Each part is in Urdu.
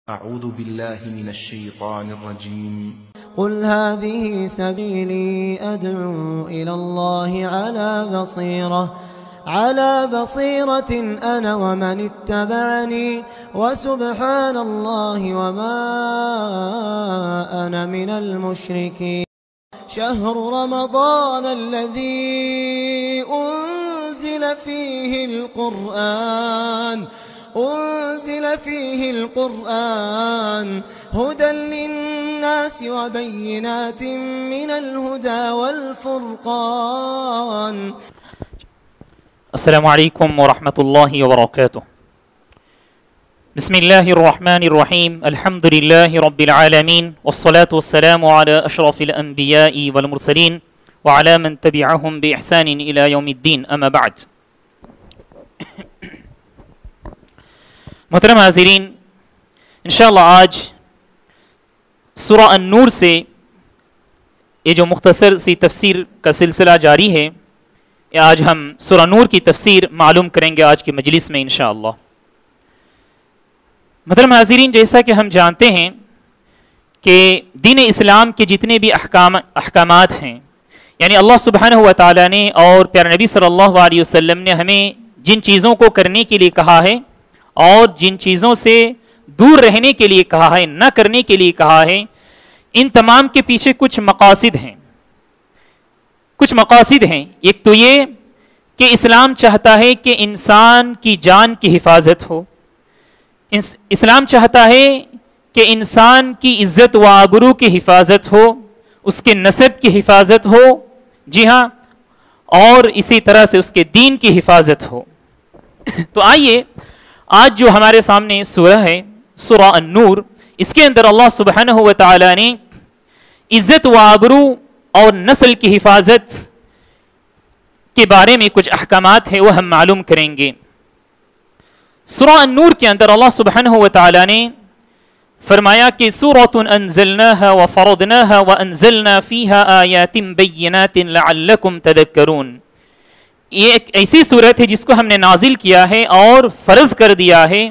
أعوذ بالله من الشيطان الرجيم قل هذه سبيلي أدعو إلى الله على بصيرة أنا ومن اتبعني وسبحان الله وما أنا من المشركين. شهر رمضان الذي أنزل فيه القرآن هدى للناس وبينات من الهدى والفرقان. السلام عليكم ورحمة الله وبركاته. بسم الله الرحمن الرحيم. الحمد لله رب العالمين والصلاة والسلام على أشرف الأنبياء والمرسلين وعلى من تبعهم بإحسان إلى يوم الدين. أما بعد. محترم حاضرین، انشاءاللہ آج سورہ النور سے یہ جو مختصر سی تفسیر کا سلسلہ جاری ہے، آج ہم سورہ نور کی تفسیر معلوم کریں گے آج کی مجلس میں انشاءاللہ. محترم حاضرین، جیسا کہ ہم جانتے ہیں کہ دین اسلام کے جتنے بھی احکامات ہیں، یعنی اللہ سبحانہ و تعالیٰ نے اور پیارے نبی صلی اللہ علیہ وسلم نے ہمیں جن چیزوں کو کرنے کے لیے کہا ہے اور جن چیزوں سے دور رہنے کے لیے کہا ہے، نہ کرنے کے لیے کہا ہے، ان تمام کے پیچھے کچھ مقاصد ہیں. ایک تو یہ کہ اسلام چاہتا ہے کہ انسان کی جان کی حفاظت ہو. اسلام چاہتا ہے کہ انسان کی عزت و آبرو کی حفاظت ہو، اس کے نسب کی حفاظت ہو، جی ہاں، اور اسی طرح سے اس کے دین کی حفاظت ہو. تو آئیے آج جو ہمارے سامنے سورہ ہے، سورہ النور، اس کے اندر اللہ سبحانہ و تعالی نے عزت و آبرو اور نسل کی حفاظت کے بارے میں کچھ احکامات ہیں، وہ ہم معلوم کریں گے. سورہ النور کے اندر اللہ سبحانہ و تعالی نے فرمایا کہ سورۃ انزلناها وفرضناها وانزلنا فيها آیات بینات لعلکم تذکرون. یہ ایک ایسی صورت ہے جس کو ہم نے نازل کیا ہے اور فرض کر دیا ہے.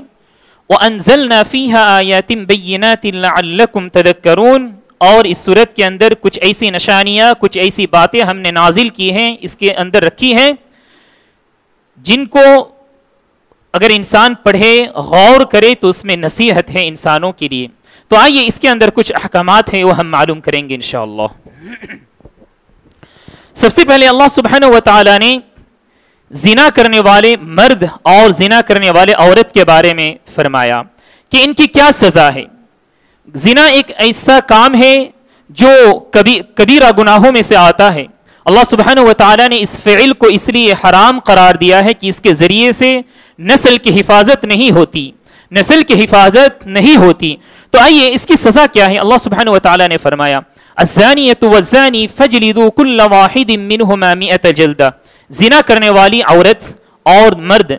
وَأَنزَلْنَا فِيهَا آيَاتٍ بَيِّنَاتٍ لَعَلَّكُمْ تَذَكَّرُونَ. اور اس صورت کے اندر کچھ ایسی نشانیاں، کچھ ایسی باتیں ہم نے نازل کی ہیں، اس کے اندر رکھی ہیں، جن کو اگر انسان پڑھے، غور کرے تو اس میں نصیحت ہے انسانوں کے لیے. تو آئیے اس کے اندر کچھ احکامات ہیں، وہ ہم معلوم کریں گے انشاءاللہ. سب سے پہلے اللہ سبحانہ و تعالی نے زنا کرنے والے مرد اور زنا کرنے والے عورت کے بارے میں فرمایا کہ ان کی کیا سزا ہے. زنا ایک ایسا کام ہے جو کبیرہ گناہوں میں سے آتا ہے. اللہ سبحانہ و تعالی نے اس فعل کو اس لیے حرام قرار دیا ہے کہ اس کے ذریعے سے نسل کی حفاظت نہیں ہوتی. تو آئیے اس کی سزا کیا ہے. اللہ سبحانہ و تعالی نے فرمایا الزانیۃ والزانی فاجلدوا کل واحد منہما 100 جلدہ. زنا کرنے والی عورت اور مرد،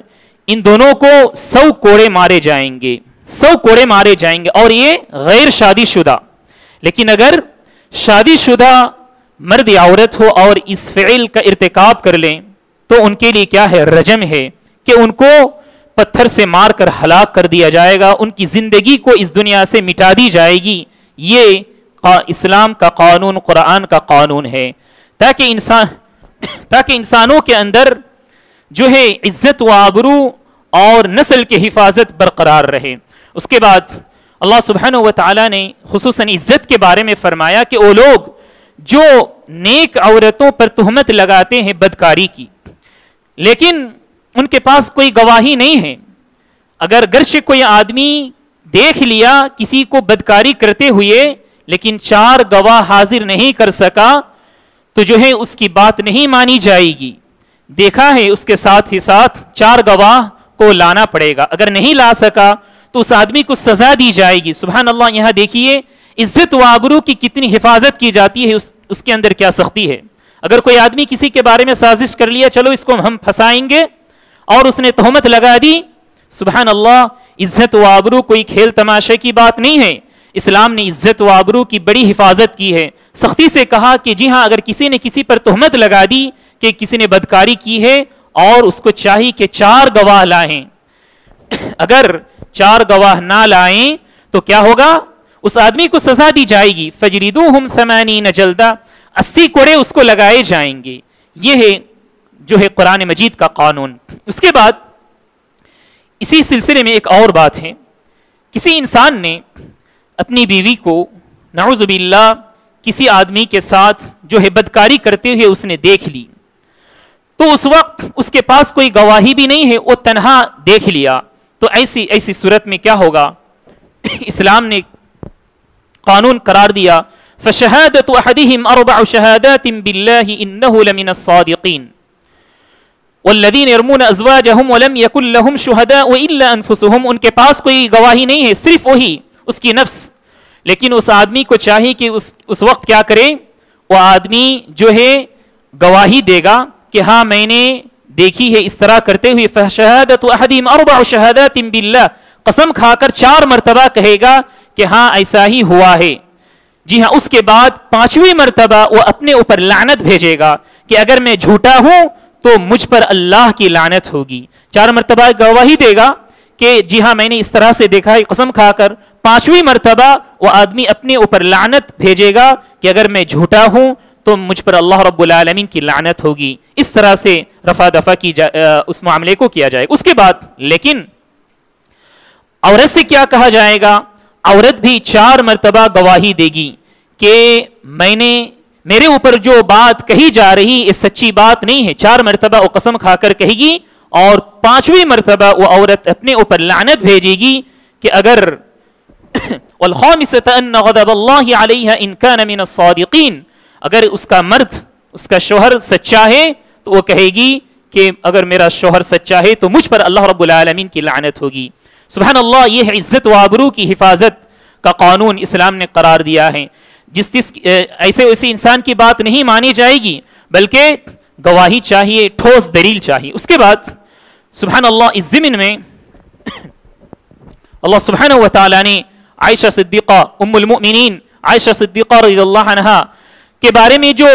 ان دونوں کو 100 کوڑے مارے جائیں گے اور یہ غیر شادی شدہ. لیکن اگر شادی شدہ مرد یا عورت ہو اور اس فعل کا ارتکاب کر لیں تو ان کے لیے کیا ہے، رجم ہے کہ ان کو پتھر سے مار کر ہلاک کر دیا جائے گا، ان کی زندگی کو اس دنیا سے مٹا دی جائے گی. یہ اسلام کا قانون، قرآن کا قانون ہے، تاکہ انسانوں کے اندر جو ہے عزت و آبرو اور نسل کی حفاظت برقرار رہے. اس کے بعد اللہ سبحانہ و تعالی نے خصوصاً عزت کے بارے میں فرمایا کہ وہ لوگ جو نیک عورتوں پر تہمت لگاتے ہیں بدکاری کی، لیکن ان کے پاس کوئی گواہی نہیں ہے، اگر گرچہ کوئی آدمی دیکھ لیا کسی کو بدکاری کرتے ہوئے لیکن 4 گواہ حاضر نہیں کر سکا تو جو ہے اس کی بات نہیں مانی جائے گی. دیکھا ہے اس کے ساتھ ہی ساتھ 4 گواہ کو لانا پڑے گا. اگر نہیں لا سکا تو اس آدمی کو سزا دی جائے گی. سبحان اللہ. یہاں دیکھیے عزت و آبرو کی کتنی حفاظت کی جاتی ہے، اس کے اندر کیا سختی ہے. اگر کوئی آدمی کسی کے بارے میں سازش کر لیا، چلو اس کو ہم پھنسائیں گے، اور اس نے تہمت لگا دی، سبحان اللہ. عزت و آبرو کوئی کھیل تماشے کی بات نہیں ہے. اسلام نے عزت و آبرو کی بڑی حفاظت کی ہے. سختی سے کہا کہ جی ہاں، اگر کسی نے کسی پر تہمت لگا دی کہ کسی نے بدکاری کی ہے اور اس کو چاہیے کہ 4 گواہ لائیں، اگر 4 گواہ نہ لائیں تو کیا ہوگا؟ اس آدمی کو سزا دی جائے گی. فجلدوہم 80 جلدہ، 80 کوڑے اس کو لگائے جائیں گے. یہ ہے جو ہے قرآن مجید کا قانون. اس کے بعد اسی سلسلے میں ایک اور بات ہے. کسی انسان نے اپنی بیوی کو نعوذ باللہ کسی آدمی کے ساتھ جو ہے بدکاری کرتے ہوئے اس نے دیکھ لی، تو اس وقت اس کے پاس کوئی گواہی بھی نہیں ہے، وہ تنہا دیکھ لیا. تو ایسی صورت میں کیا ہوگا؟ اسلام نے قانون قرار دیا فشہادت احدہم 4 شہادات باللہ انہ لمن الصادقین والذین یرمون ازواجہم ولم یکن لہم شہداء الا انفسہم. ان کے پاس کوئی گواہی نہیں ہے، صرف وہی اس کی نفس. لیکن اس آدمی کو چاہیے کہ اس وقت کیا کرے؟ وہ آدمی جو ہے گواہی دے گا کہ ہاں میں نے دیکھی ہے اس طرح کرتے ہوئے. فشہادت احدہم 4 شہادات باللہ، قسم کھا کر 4 مرتبہ کہے گا کہ ہاں ایسا ہی ہوا ہے. جی ہاں، اس کے بعد 5ویں مرتبہ وہ اپنے اوپر لعنت بھیجے گا کہ اگر میں جھوٹا ہوں تو مجھ پر اللہ کی لعنت ہوگی. 4 مرتبہ گواہی دے گا کہ جی ہاں میں نے اس طرح سے دیکھا ہے قسم کھا کر. 5ویں مرتبہ وہ آدمی اپنے اوپر لعنت بھیجے گا کہ اگر میں جھوٹا ہوں تو مجھ پر اللہ رب العالمین کی لعنت ہوگی. اس طرح سے رفع دفع اس معاملے کو کیا جائے. اس کے بعد لیکن عورت سے کیا کہا جائے گا؟ عورت بھی 4 مرتبہ گواہی دے گی کہ میرے اوپر جو بات کہی جا رہی یہ سچی بات نہیں ہے. 4 مرتبہ وہ قسم کھا کر کہے گی، اور 5ویں مرتبہ وہ عورت اپنے اوپر لعنت بھیجے گی کہ اگر والخامسة ان غضب اللہ علیہ ان کان من الصادقین، اگر اس کا مرد اس کا شوہر سچا ہے تو وہ کہے گی کہ اگر میرا شوہر سچا ہے تو مجھ پر اللہ رب العالمین کی لعنت ہوگی. سبحان اللہ، یہ عزت و آبرو کی حفاظت کا قانون اسلام نے قرار دیا ہے. ایسے انسان کی بات نہیں مانی جائے گی، بلکہ گواہی چاہیے، ٹھوس دلیل چاہیے. اس کے بعد سبحان اللہ، اس ضمن میں اللہ سبحانہ و تعالی نے عائشہ صدیقہ ام المؤمنین عائشہ صدیقہ رضی اللہ عنہا کے بارے میں جو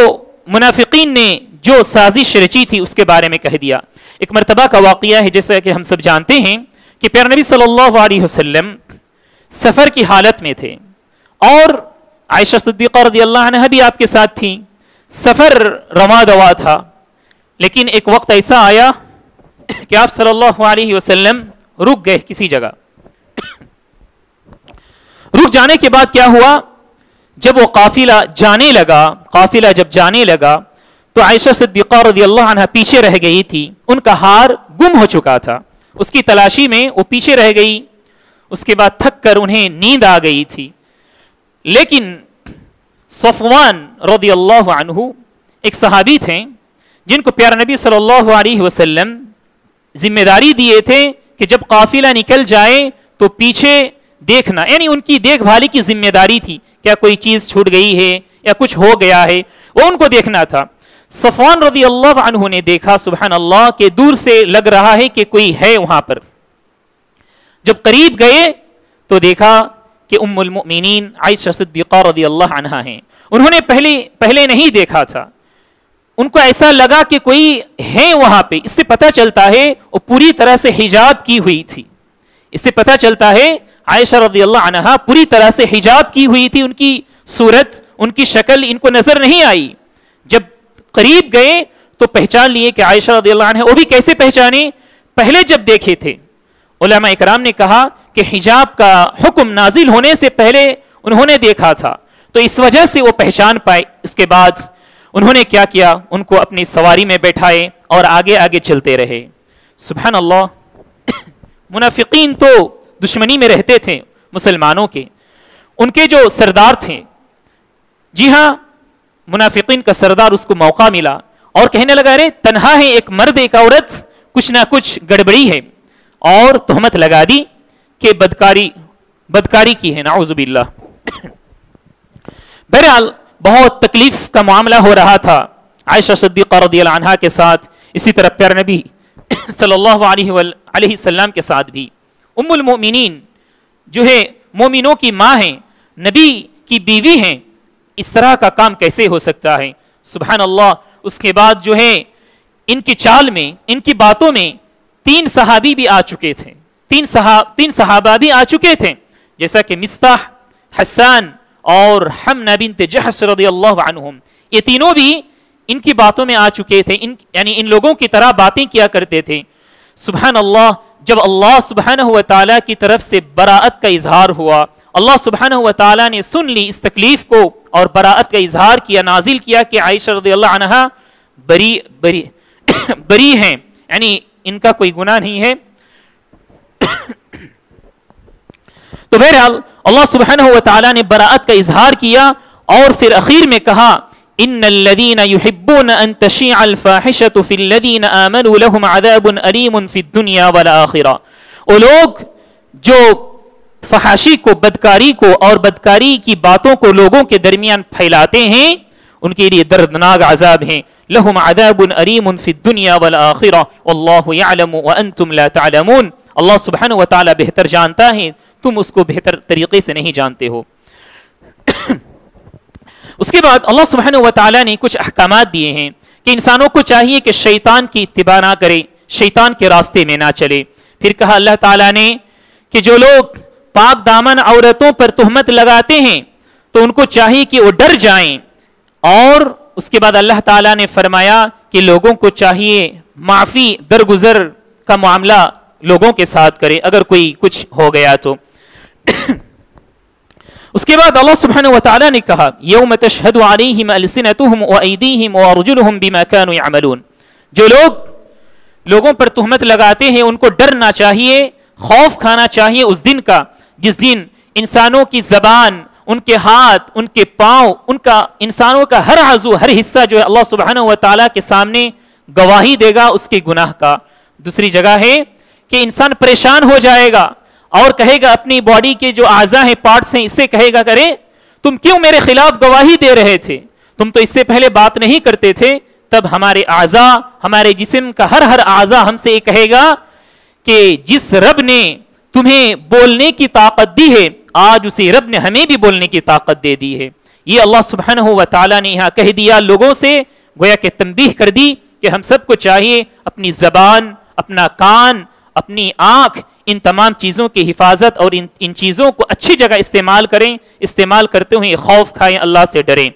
منافقین نے جو سازش رچی تھی اس کے بارے میں کہہ دیا. ایک مرتبہ کا واقعہ ہے، جیسا کہ ہم سب جانتے ہیں کہ پیارے نبی صلی اللہ علیہ وسلم سفر کی حالت میں تھے اور عائشہ صدیقہ رضی اللہ عنہ بھی آپ کے ساتھ تھیں. سفر رواں دوا تھا، لیکن ایک وقت ایسا آیا کہ آپ صلی اللہ علیہ وسلم رک گئے کسی جگہ. رک جانے کے بعد کیا ہوا؟ جب وہ قافلہ جب جانے لگا تو عائشہ صدیقہ رضی اللہ عنہ پیچھے رہ گئی تھی. ان کا ہار گم ہو چکا تھا، اس کی تلاشی میں وہ پیچھے رہ گئی. اس کے بعد تھک کر انہیں نیند آ گئی تھی. لیکن صفوان رضی اللہ عنہ ایک صحابی تھے جن کو پیارے نبی صلی اللہ علیہ وسلم ذمہ داری دیے تھے کہ جب قافلہ نکل جائے تو پیچھے دیکھنا، یعنی ان کی دیکھ بھالی کی ذمہ داری تھی. کیا کوئی چیز چھوٹ گئی ہے یا کچھ ہو گیا ہے، وہ ان کو دیکھنا تھا. صفوان رضی اللہ عنہ نے دیکھا سبحان اللہ کہ دور سے لگ رہا ہے کہ کوئی ہے وہاں پر. جب قریب گئے تو دیکھا کہ ام المؤمنین عائشہ صدیقہ رضی اللہ عنہا ہیں. انہوں نے پہلے نہیں دیکھا تھا، ان کو ایسا لگا کہ کوئی ہے وہاں پہ. اس سے پتہ چلتا ہے وہ پوری طرح سے حجاب کی ہوئی تھی. اس سے پتہ چلتا ہے عائشہ رضی اللہ عنہا پوری طرح سے حجاب کی ہوئی تھی. ان کی صورت، ان کی شکل ان کو نظر نہیں آئی. جب قریب گئے تو پہچان لیے کہ عائشہ رضی اللہ عنہا. وہ بھی کیسے پہچانے؟ پہلے جب دیکھے تھے علماء اکرام نے کہا کہ حجاب کا حکم نازل ہونے سے پہلے انہوں نے دیکھا تھا تو اس وجہ سے وہ پہچان پائے. اس کے بعد انہوں نے کیا کیا؟ ان کو اپنی سواری میں بیٹھائے اور آگے آگے چلتے رہے. سبحان اللہ، منافقین تو دشمنی میں رہتے تھے مسلمانوں کے. ان کے جو سردار تھے، جی ہاں منافقین کا سردار، اس کو موقع ملا اور کہنے لگا ارے تنہا ہے ایک مرد ایک عورت، کچھ نہ کچھ گڑبڑی ہے، اور تہمت لگا دی کہ بدکاری کی ہے نعوذ باللہ. بہرحال بہت تکلیف کا معاملہ ہو رہا تھا عائشہ صدیقہ رضی اللہ عنہا کے ساتھ، اسی طرح پیارے نبی صلی اللہ علیہ وسلم کے ساتھ بھی. ام المؤمنین جو ہے مومنوں کی ماں ہیں، نبی کی بیوی ہیں، اس طرح کا کام کیسے ہو سکتا ہے؟ سبحان اللہ. اس کے بعد جو ہے ان کی چال میں، ان کی باتوں میں 3 صحابی بھی آ چکے تھے، 3 صحابہ بھی آ چکے تھے جیسا کہ مصطح، حسان اور حمنہ بنت جحش رضی اللہ عنہم، یہ تینوں بھی ان کی باتوں میں آ چکے تھے، یعنی ان لوگوں کی طرح باتیں کیا کرتے تھے. سبحان اللہ، جب اللہ سبحانہ و تعالیٰ کی طرف سے براءت کا اظہار ہوا، اللہ سبحانہ و تعالیٰ نے سن لی اس تکلیف کو اور براءت کا اظہار کیا، نازل کیا کہ عائشہ رضی اللہ عنہا بری ہیں، یعنی ان کا کوئی گناہ نہیں ہے. تو بہرحال اللہ سبحانہ و تعالیٰ نے براءت کا اظہار کیا اور پھر اخیر میں کہا ان الذين يحبون ان تشيع الفاحشة في الذين آمنوا لهم عذاب أليم في الدنيا والآخرة. وہ لوگ جو فحاشی کو، بدکاری کو اور بدکاری کی باتوں کو لوگوں کے درمیان پھیلاتے ہیں، ان کے لیے دردناک عذاب ہیں. لهم عذاب أليم في الدنيا والآخرة والله يعلم وأنتم لا تعلمون. اللہ سبحانہ و تعالی بہتر جانتا ہے، تم اس کو بہتر طریقے سے نہیں جانتے ہو. اس کے بعد اللہ سبحانہ و تعالیٰ نے کچھ احکامات دیے ہیں کہ انسانوں کو چاہیے کہ شیطان کی اتباع نہ کرے، شیطان کے راستے میں نہ چلے. پھر کہا اللہ تعالیٰ نے کہ جو لوگ پاک دامن عورتوں پر تہمت لگاتے ہیں تو ان کو چاہیے کہ وہ ڈر جائیں. اور اس کے بعد اللہ تعالیٰ نے فرمایا کہ لوگوں کو چاہیے معافی درگزر کا معاملہ لوگوں کے ساتھ کرے اگر کوئی کچھ ہو گیا تو. اس کے بعد اللہ سبحانہ و تعالیٰ نے کہا یوم تشہد علیہم السنتہم وایدیہم وارجلہم بما کانوا یعملون. جو لوگ لوگوں پر تہمت لگاتے ہیں ان کو ڈرنا چاہیے، خوف کھانا چاہیے اس دن کا جس دن انسانوں کی زبان، ان کے ہاتھ، ان کے پاؤں، ان کا انسانوں کا ہر عضو، ہر حصہ جو ہے اللہ سبحانہ و تعالیٰ کے سامنے گواہی دے گا اس کے گناہ کا. دوسری جگہ ہے کہ انسان پریشان ہو جائے گا اور کہے گا اپنی باڈی کے جو اعضاء ہیں، پارٹس ہیں، اس سے کہے گا کرے تم کیوں میرے خلاف گواہی دے رہے تھے، تم تو اس سے پہلے بات نہیں کرتے تھے. تب ہمارے اعضاء، ہمارے جسم کا ہر اعضاء ہم سے یہ کہے گا کہ جس رب نے تمہیں بولنے کی طاقت دی ہے آج اسی رب نے ہمیں بھی بولنے کی طاقت دے دی ہے. یہ اللہ سبحانہ و تعالیٰ نے یہاں کہہ دیا لوگوں سے، گویا کہ تنبیہ کر دی کہ ہم سب کو چاہیے اپنی زبان، اپنا کان، اپنی آنکھ، ان تمام چیزوں کی حفاظت اور ان چیزوں کو اچھی جگہ استعمال کریں، استعمال کرتے ہوئے خوف کھائیں، اللہ سے ڈریں.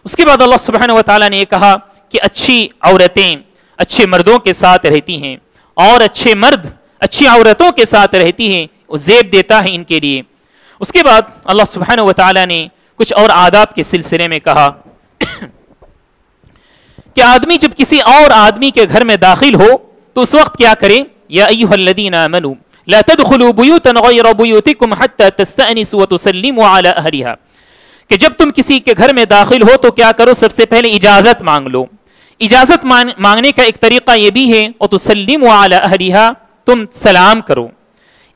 اس کے بعد اللہ سبحانہ و تعالیٰ نے یہ کہا کہ اچھی عورتیں اچھے مردوں کے ساتھ رہتی ہیں اور اچھے مرد اچھی عورتوں کے ساتھ رہتی ہیں، وہ زیب دیتا ہے ان کے لیے. اس کے بعد اللہ سبحانہ و تعالیٰ نے کچھ اور آداب کے سلسلے میں کہا کہ آدمی جب کسی اور آدمی کے گھر میں داخل ہو تو اس وقت کیا کرے. یا ایھا الذین آمنوا لا تدخلوا بیوتا غیر بیوتکم حتی تستأنسوا وتسلموا علی اہلها، کہ جب تم کسی کے گھر میں داخل ہو تو کیا کرو، سب سے پہلے اجازت مانگ لو. اجازت مانگنے کا ایک طریقہ یہ بھی ہے وتسلموا علی اہلها، تم سلام کرو.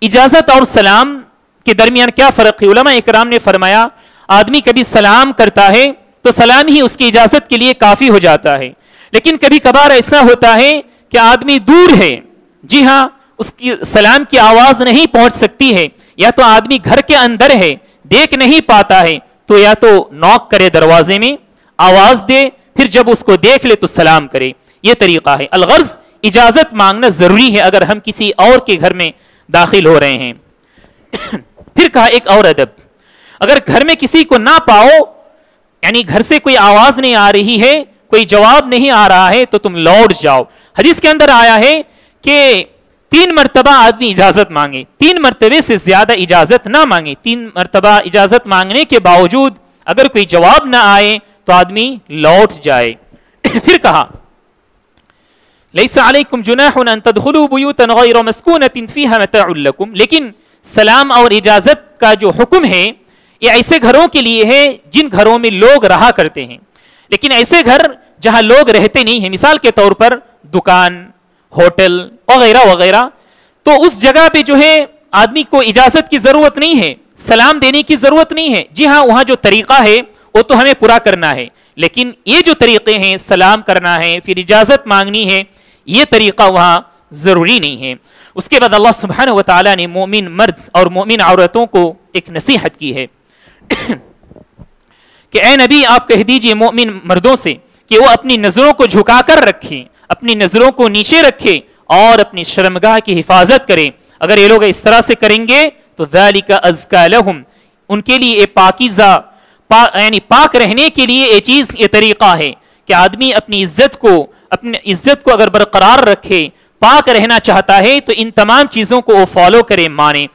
اجازت اور سلام کے درمیان کیا فرق ہے؟ علماء اکرام نے فرمایا آدمی کبھی سلام کرتا ہے تو سلام ہی اس کی اجازت کے لیے کافی ہو جاتا ہے، لیکن کبھی کبھار ایسا ہوتا ہے کہ آدمی دور ہے، جی ہاں اس کی سلام کی آواز نہیں پہنچ سکتی ہے، یا تو آدمی گھر کے اندر ہے دیکھ نہیں پاتا ہے تو یا تو نوک کرے دروازے میں، آواز دے، پھر جب اس کو دیکھ لے تو سلام کرے. یہ طریقہ ہے. الغرض اجازت مانگنا ضروری ہے اگر ہم کسی اور کے گھر میں داخل ہو رہے ہیں. پھر کہا ایک اور ادب، اگر گھر میں کسی کو نہ پاؤ، یعنی گھر سے کوئی آواز نہیں آ رہی ہے، کوئی جواب نہیں آ رہا ہے تو تم لوٹ جاؤ. حدیث کے اندر آیا ہے کہ 3 مرتبہ آدمی اجازت مانگے، 3 مرتبے سے زیادہ اجازت نہ مانگے. 3 مرتبہ اجازت مانگنے کے باوجود اگر کوئی جواب نہ آئے تو آدمی لوٹ جائے. پھر کہا لیس علیکم جناح ان تدخلوا بیوتا غیر مسکونۃ فیہا متاع لکم، لیکن سلام اور اجازت کا جو حکم ہے یہ ایسے گھروں کے لیے ہے جن گھروں میں لوگ رہا کرتے ہیں، لیکن ایسے گھر جہاں لوگ رہتے نہیں ہیں، مثال کے طور پر دکان، ہوٹل وغیرہ وغیرہ، تو اس جگہ پہ جو ہے آدمی کو اجازت کی ضرورت نہیں ہے، سلام دینے کی ضرورت نہیں ہے. جی ہاں وہاں جو طریقہ ہے وہ تو ہمیں پورا کرنا ہے، لیکن یہ جو طریقے ہیں سلام کرنا ہے پھر اجازت مانگنی ہے، یہ طریقہ وہاں ضروری نہیں ہے. اس کے بعد اللہ سبحانہ و تعالیٰ نے مومن مرد اور مومن عورتوں کو ایک نصیحت کی ہے کہ اے نبی آپ کہہ دیجئے مومن مردوں سے کہ وہ اپنی نظروں کو جھکا کر رکھیں، اپنی نظروں کو نیچے رکھیں اور اپنی شرمگاہ کی حفاظت کریں. اگر یہ لوگ اس طرح سے کریں گے تو ذالک ازکا لہم، ان کے لیے پاکیزہ یعنی پاک رہنے کے لیے یہ چیز یہ طریقہ ہے کہ آدمی اپنی عزت کو اگر برقرار رکھے، پاک رہنا چاہتا ہے تو ان تمام چیزوں کو وہ فالو کرے، مانے۔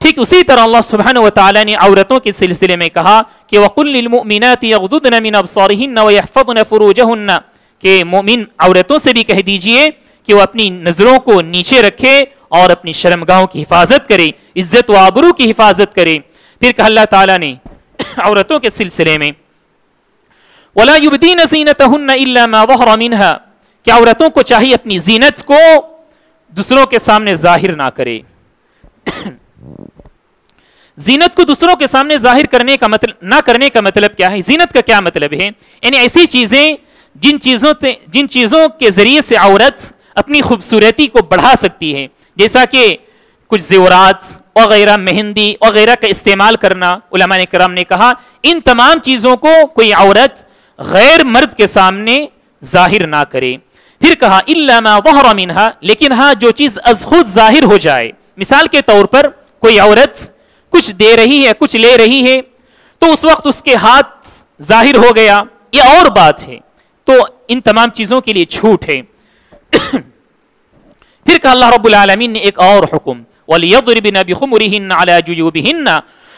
ٹھیک اسی طرح اللہ سبحانہ وتعالی نے عورتوں کے سلسلے میں کہا کہ وَقُلْ لِلْمُؤْمِنَاتِ يَغْضُضْنَ مِنْ أَبْصَارِهِنَّ وَيَحْفَظْنَ فُرُوجَهُنَّ، کہ مومن عورتوں سے بھی کہہ دیجئے کہ وہ اپنی نظروں کو نیچے رکھے اور اپنی شرمگاہوں کی حفاظت کرے، عزت و آبرو کی حفاظت کرے۔ پھر کہا اللہ تعالیٰ نے عورتوں کے سلسلے میں وَلَا يُبْدِينَ زِينَتَهُنَّ إِلَّا مَا ظَهَرَ مِنْهَا، کہ عورتوں کو چاہیے اپنی زینت کو دوسروں کے سامنے ظاہر نہ کرے۔ زینت کو دوسروں کے سامنے ظاہر کرنے کا مطلب نہ کرنے کا مطلب کیا ہے؟ زینت کا کیا مطلب ہے؟ یعنی ایسی چیزیں جن چیزوں کے ذریعے سے عورت اپنی خوبصورتی کو بڑھا سکتی ہے، جیسا کہ کچھ زیورات وغیرہ، مہندی وغیرہ کا استعمال کرنا۔ علماء کرام نے کہا ان تمام چیزوں کو کوئی عورت غیر مرد کے سامنے ظاہر نہ کرے۔ پھر کہا الا ما ظہر منہا، لیکن ہاں جو چیز از خود ظاہر ہو جائے، مثال کے طور پر کوئی عورت کچھ دے رہی ہے، کچھ لے رہی ہے، تو اس وقت اس کے ہاتھ ظاہر ہو گیا، یہ اور بات ہے، تو ان تمام چیزوں کے لیے چھوٹ ہے۔ پھر کہا اللہ رب العالمین نے ایک اور حکم وَلْيَضْرِبْنَ بِخُمُرِهِنَّ عَلَى جُيُوبِهِنَّ،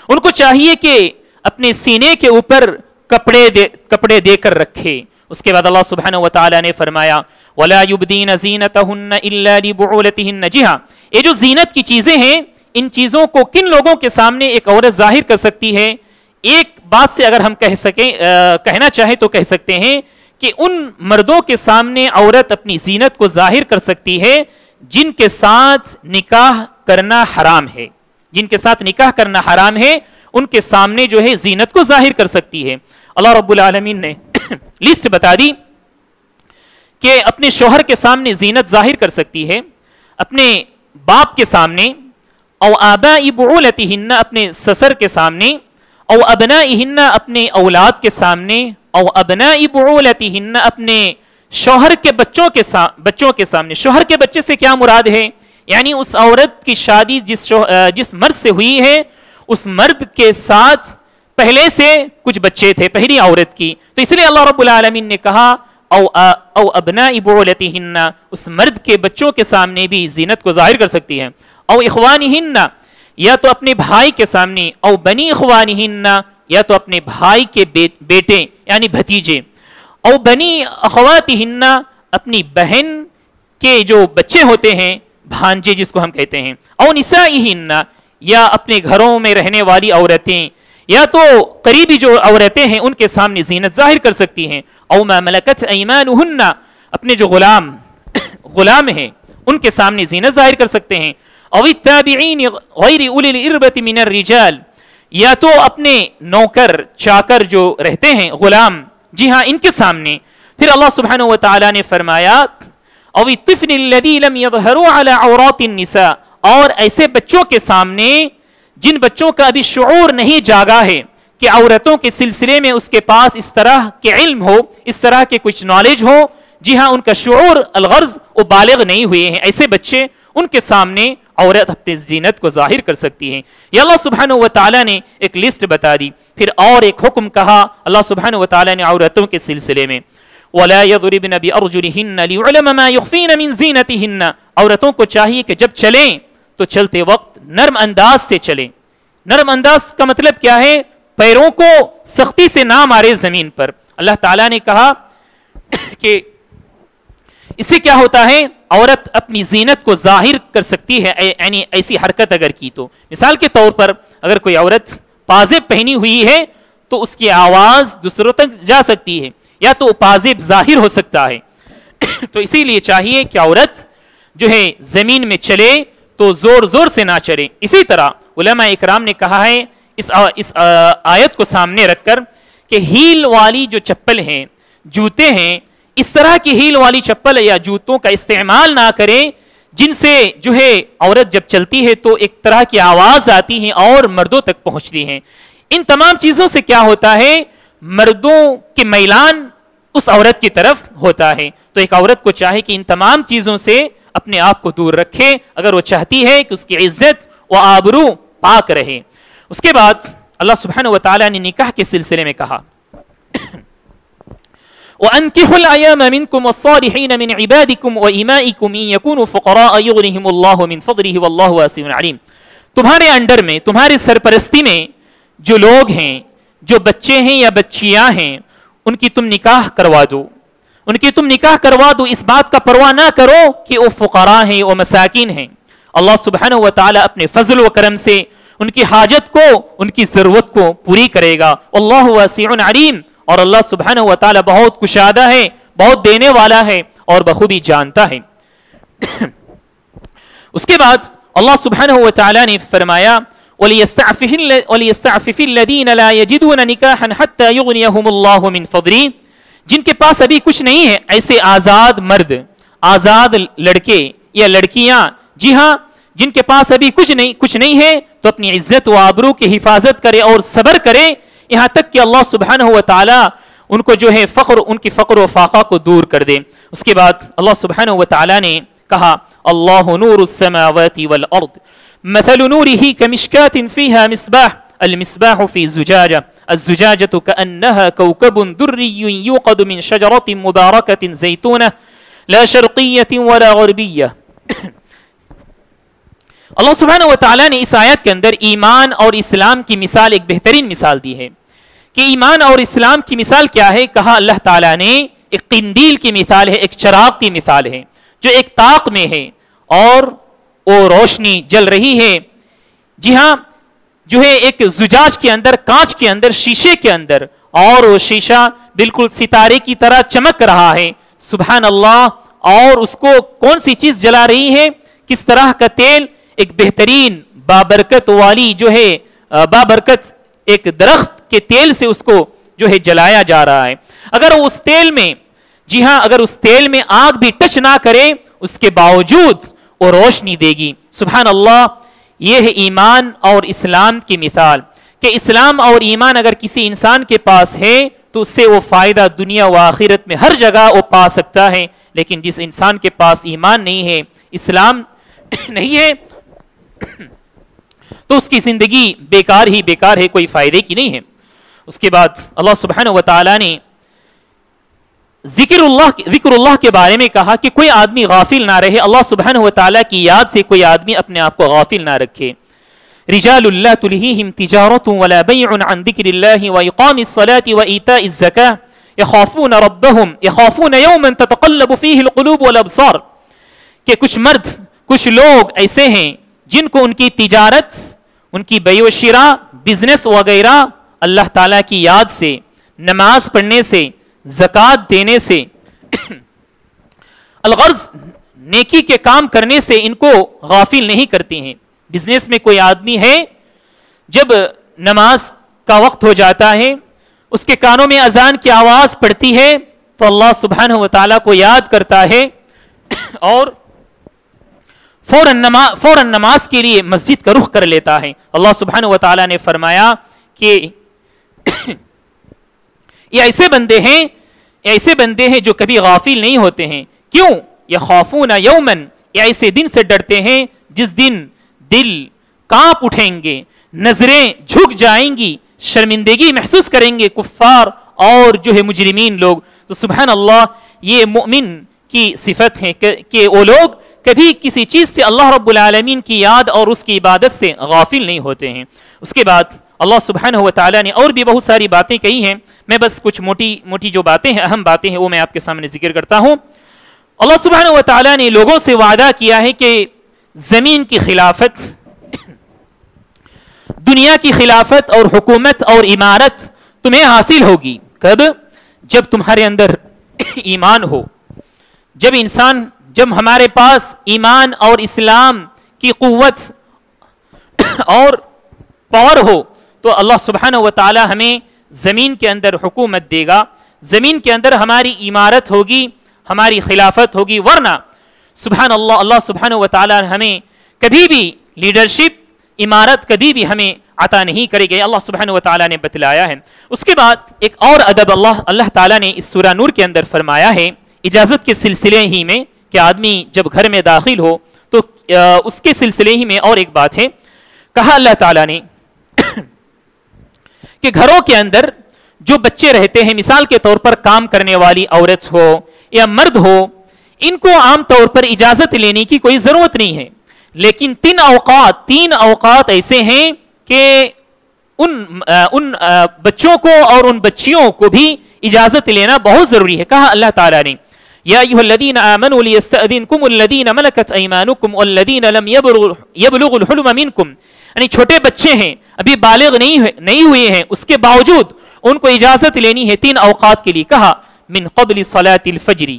ان کو چاہیے کہ اپنے سینے کے اوپر کپڑے دے کر رکھے۔ اس کے بعد اللہ سبحانہ وتعالی نے فرمایا وَلَا يُبْدِينَ زِينَتَهُنَّ إِلَّا لِبُعُولَتِهِنَّ، جی ہاں یہ جو زینت کی چیزیں ہیں، ان چیزوں کو کن لوگوں کے سامنے ایک عورت ظاہر کر سکتی ہے؟ ایک بات سے اگر ہم کہنا چاہیں تو کہہ سکتے ہیں کہ ان مردوں کے سامنے عورت اپنی زینت کو ظاہر کر سکتی ہے جن کے ساتھ نکاح کرنا حرام ہے، جن کے ساتھ نکاح کرنا حرام ہے، ان کے سامنے جو ہے زینت کو ظاہر کر سکتی ہے۔ اللہ رب العالمین نے لسٹ بتا دی کہ اپنے شوہر کے سامنے زینت ظاہر کر سکتی ہے، اپنے باپ کے سامنے، او آباء بعولتہن اپنے سسر کے سامنے، او ابنائہن اپنے اولاد کے سامنے، او ابناء بعولتہن اپنے شوہر کے بچوں کے سامنے۔ شوہر کے بچے سے کیا مراد ہے؟ یعنی اس عورت کی شادی جس مرد سے ہوئی ہے، اس مرد کے ساتھ پہلے سے کچھ بچے تھے، پہلی عورت کی، تو اس لیے اللہ رب العالمین نے کہا او ابناء بعولتہن، اس مرد کے بچوں کے سامنے بھی زینت کو ظاہر کر سکتی ہے۔ او اخوانہن، یا تو اپنے بھائی کے سامنے، او بنی اخوانہن، یا تو اپنے بھائی کے بیٹے یعنی بھتیجے، او بنی اخواتہن، اپنی بہن کے جو بچے ہوتے ہیں، بھانجے جس کو ہم کہتے ہیں، او نسائہن، یا اپنے گھروں میں رہنے والی عورتیں، یا تو قریبی جو عورتیں ہیں ان کے سامنے زینت ظاہر کر سکتی ہیں، او ما ملکت ایمانہن، اپنے جو غلام ہیں ان کے سامنے زینت ظاہر کر سکتے ہیں، او التابعین غیر اولی الاربۃ من الرجال، یا تو اپنے نوکر چاکر جو رہتے ہیں غلام، جی ہاں ان کے سامنے۔ پھر اللہ سبحانہ وتعالی نے فرمایا او الطفل الذی لم یظہروا علی عورات النساء، اور ایسے بچوں کے سامنے جن بچوں کا ابھی شعور نہیں جاگا ہے کہ عورتوں کے سلسلے میں اس کے پاس اس طرح کے علم ہو، اس طرح کے کچھ نالج ہو، جی ہاں ان کا شعور الغرض وہ بالغ نہیں ہوئے ہیں، ایسے بچے ان کے سامنے عورت اپنی زینت کو ظاہر کر سکتی ہیں۔ یہ اللہ سبحانہ وتعالی نے ایک لسٹ بتا دی۔ پھر اور ایک حکم کہا اللہ سبحانہ وتعالی نے عورتوں کے سلسلے میں وَلَا يَضْرِبْنَ بِأَرْجُلِهِنَّ لِيُعْلَمَ مَا يُخْفِينَ مِنْ زِينَتِهِنَّ، عورتوں کو چاہیے کہ جب چلیں تو چلتے وقت نرم انداز سے چلیں۔ نرم انداز کا مطلب کیا ہے؟ پیروں کو سختی سے نہ مارے زمین پر۔ اللہ تعالیٰ نے کہا کہ اس سے کیا ہوتا ہے؟ عورت اپنی زینت کو ظاہر کر سکتی ہے، یعنی ایسی حرکت اگر کی تو، مثال کے طور پر اگر کوئی عورت پازیب پہنی ہوئی ہے تو اس کی آواز دوسروں تک جا سکتی ہے، یا تو پازیب ظاہر ہو سکتا ہے، تو اسی لیے چاہیے کہ عورت جو ہے زمین میں چلے تو زور زور سے نہ چلے۔ اسی طرح علماء اکرام نے کہا ہے اس آیت کو سامنے رکھ کر کہ ہیل والی جو چپل ہیں، جوتے ہیں، اس طرح کی ہیل والی چپل یا جوتوں کا استعمال نہ کریں جن سے جو ہے عورت جب چلتی ہے تو ایک طرح کی آواز آتی ہے اور مردوں تک پہنچتی ہیں۔ ان تمام چیزوں سے کیا ہوتا ہے؟ مردوں کے میلان اس عورت کی طرف ہوتا ہے۔ تو ایک عورت کو چاہے کہ ان تمام چیزوں سے اپنے آپ کو دور رکھے اگر وہ چاہتی ہے کہ اس کی عزت و آبرو پاک رہے. اس کے بعد اللہ سبحانہ و تعالیٰ نے نکاح کے سلسلے میں کہا وَأَنْكِحُوا الْأَيَامَ مِنْكُمْ وَالصَّالِحِينَ مِنْ عِبَادِكُمْ وَإِمَائِكُمْ إِنْ يَكُونُوا فُقَرَاءَ يُغْنِهِمُ اللَّهُ مِنْ فَضْلِهِ وَاللَّهُ وَاسِعٌ عَلِيمٌ. تمہارے انڈر میں تمہاری سرپرستی میں جو لوگ ہیں جو بچے ہیں یا بچیاں ہیں ان کی تم نکاح کروا دو اس بات کا پرواہ نہ کرو کہ وہ فقراء ہیں وہ مساکین ہیں. اللہ سبحانہ و تعالیٰ اپنے فضل و کرم سے ان کی حاجت کو ان کی ضرورت کو پوری کرے گا. اللہ واسع علیم اور اللہ سبحانہ و تعالیٰ بہت کشادہ ہے بہت دینے والا ہے اور بخوبی جانتا ہے. اس کے بعد اللہ سبحانہ و تعالیٰ نے فرمایا وَلِيَسْتَعْفِفِ الَّذِينَ لَا يَجِدُونَ نِكَاحًا حَتَّى يُغْنِيَهُمُ اللَّهُ مِنْ فَضْلِهِ. جن کے پاس ابھی کچھ نہیں ہے ایسے آزاد مرد آزاد لڑکے یا لڑکیاں جی ہاں جن کے پاس ابھی کچھ نہیں ہے تو اپنی عزت و آبرو کی حفاظت کرے اور صبر کرے یہاں تک کہ اللہ سبحانہ و تعالیٰ ان کو جو ہے ان کی فقر و فاقہ کو دور کر دے. اس کے بعد اللہ سبحانہ و تعالیٰ نے کہا اللہ نور السماوات والارض مثل نوره كمشكاة فيها مصباح المصباح في زجاجة الزجاجة كأنها كوكب دري يوقد من شجرة مباركة زيتونة لا شرقية ولا غربية. اللہ سبحانہ و تعالیٰ نے اس آیت کے اندر ایمان اور اسلام کی مثال ایک بہترین مثال دی ہے کہ ایمان اور اسلام کی مثال کیا ہے. کہا اللہ تعالیٰ نے ایک قندیل کی مثال ہے ایک چراغ کی مثال ہے جو ایک طاق میں ہے اور وہ روشنی جل رہی ہے. جی ہاں جو ہے ایک زجاج کے اندر کانچ کے اندر شیشے کے اندر اور وہ شیشہ بالکل ستارے کی طرح چمک رہا ہے. سبحان اللہ. اور اس کو کون سی چیز جلا رہی ہے کس طرح کا تیل ایک بہترین بابرکت والی جو ہے بابرکت ایک درخت کے تیل سے اس کو جو ہے جلایا جا رہا ہے. اگر اس تیل میں جی ہاں اگر اس تیل میں آگ بھی ٹچ نہ کرے اس کے باوجود وہ روشنی دے گی. سبحان اللہ. یہ ہے ایمان اور اسلام کی مثال کہ اسلام اور ایمان اگر کسی انسان کے پاس ہے تو اس سے وہ فائدہ دنیا و آخرت میں ہر جگہ وہ پا سکتا ہے. لیکن جس انسان کے پاس ایمان نہیں ہے اسلام نہیں ہے تو اس کی زندگی بیکار ہی بیکار ہے کوئی فائدے کی نہیں ہے. اس کے بعد اللہ سبحانہ و تعالیٰ نے ذکر اللہ کے بارے میں کہا کہ کوئی آدمی غافل نہ رہے. اللہ سبحانہ و تعالیٰ کی یاد سے کوئی آدمی اپنے آپ کو غافل نہ رکھے. رجال لا تلهيهم تجارة ولا بيع عن ذكر الله وإقام الصلاة وإيتاء الزكاة يخافون يوما تتقلب فيه القلوب والأبصار. کہ کچھ مرد کچھ لوگ ایسے ہیں جن کو ان کی تجارت ان کی بیع و شراء بزنس وغیرہ اللہ تعالیٰ کی یاد سے نماز پڑھنے سے زکوٰۃ دینے سے الغرض نیکی کے کام کرنے سے ان کو غافل نہیں کرتی ہیں. بزنس میں کوئی آدمی ہے جب نماز کا وقت ہو جاتا ہے اس کے کانوں میں اذان کی آواز پڑتی ہے تو اللہ سبحانہ و تعالیٰ کو یاد کرتا ہے اور فوراً نماز کے لیے مسجد کا رخ کر لیتا ہے. اللہ سبحانہ و تعالیٰ نے فرمایا کہ یہ ایسے بندے ہیں جو کبھی غافل نہیں ہوتے ہیں. کیوں؟ یخافون یومن یہ ایسے دن سے ڈرتے ہیں جس دن دل کانپ اٹھیں گے نظریں جھک جائیں گی شرمندگی محسوس کریں گے کفار اور جو ہے مجرمین لوگ. تو سبحان اللہ یہ مومن کی صفت ہے کہ وہ لوگ کبھی کسی چیز سے اللہ رب العالمین کی یاد اور اس کی عبادت سے غافل نہیں ہوتے ہیں. اس کے بعد اللہ سبحانہ و تعالیٰ نے اور بھی بہت ساری باتیں کہی ہیں. میں بس کچھ موٹی جو باتیں ہیں اہم باتیں ہیں وہ میں آپ کے سامنے ذکر کرتا ہوں. اللہ سبحانہ و تعالیٰ نے لوگوں سے وعدہ کیا ہے کہ زمین کی خلافت دنیا کی خلافت اور حکومت اور امارت تمہیں حاصل ہوگی. کب؟ جب تمہارے اندر ایمان ہو جب ہمارے پاس ایمان اور اسلام کی قوت اور پاور ہو تو اللہ سبحانہ و تعالی ہمیں زمین کے اندر حکومت دے گا. زمین کے اندر ہماری امارت ہوگی ہماری خلافت ہوگی. ورنہ سبحان اللہ سبحانہ و تعالی ہمیں کبھی بھی لیڈرشپ امارت کبھی بھی ہمیں عطا نہیں کرے گی. اللہ سبحانہ و تعالی نے بتلایا ہے. اس کے بعد ایک اور ادب اللہ تعالی نے اس سورہ نور کے اندر فرمایا ہے اجازت کے سلسلے ہی میں کہ آدمی جب گھر میں داخل ہو تو اس کے سلسلے ہی میں اور ایک بات ہے، کہا اللہ تعالیٰ نے کہ گھروں کے اندر جو بچے رہتے ہیں، مثال کے طور پر کام کرنے والی عورت ہو یا مرد ہو، ان کو عام طور پر اجازت لینے کی کوئی ضرورت نہیں ہے، لیکن تین اوقات ایسے ہیں کہ ان بچوں کو اور ان بچیوں کو بھی اجازت لینا بہت ضروری ہے۔ کہا اللہ تعالیٰ نے یا ایھا الذین آمنوا لیستأذنکم الذین ملکت ایمانکم والذین لم یبلغوا الحلم منکم، یعنی چھوٹے بچے ہیں، ابھی بالغ نہیں ہوئے ہیں، اس کے باوجود ان کو اجازت لینی ہے 3 اوقات کے لیے۔ کہا من قبل صلاۃ الفجر،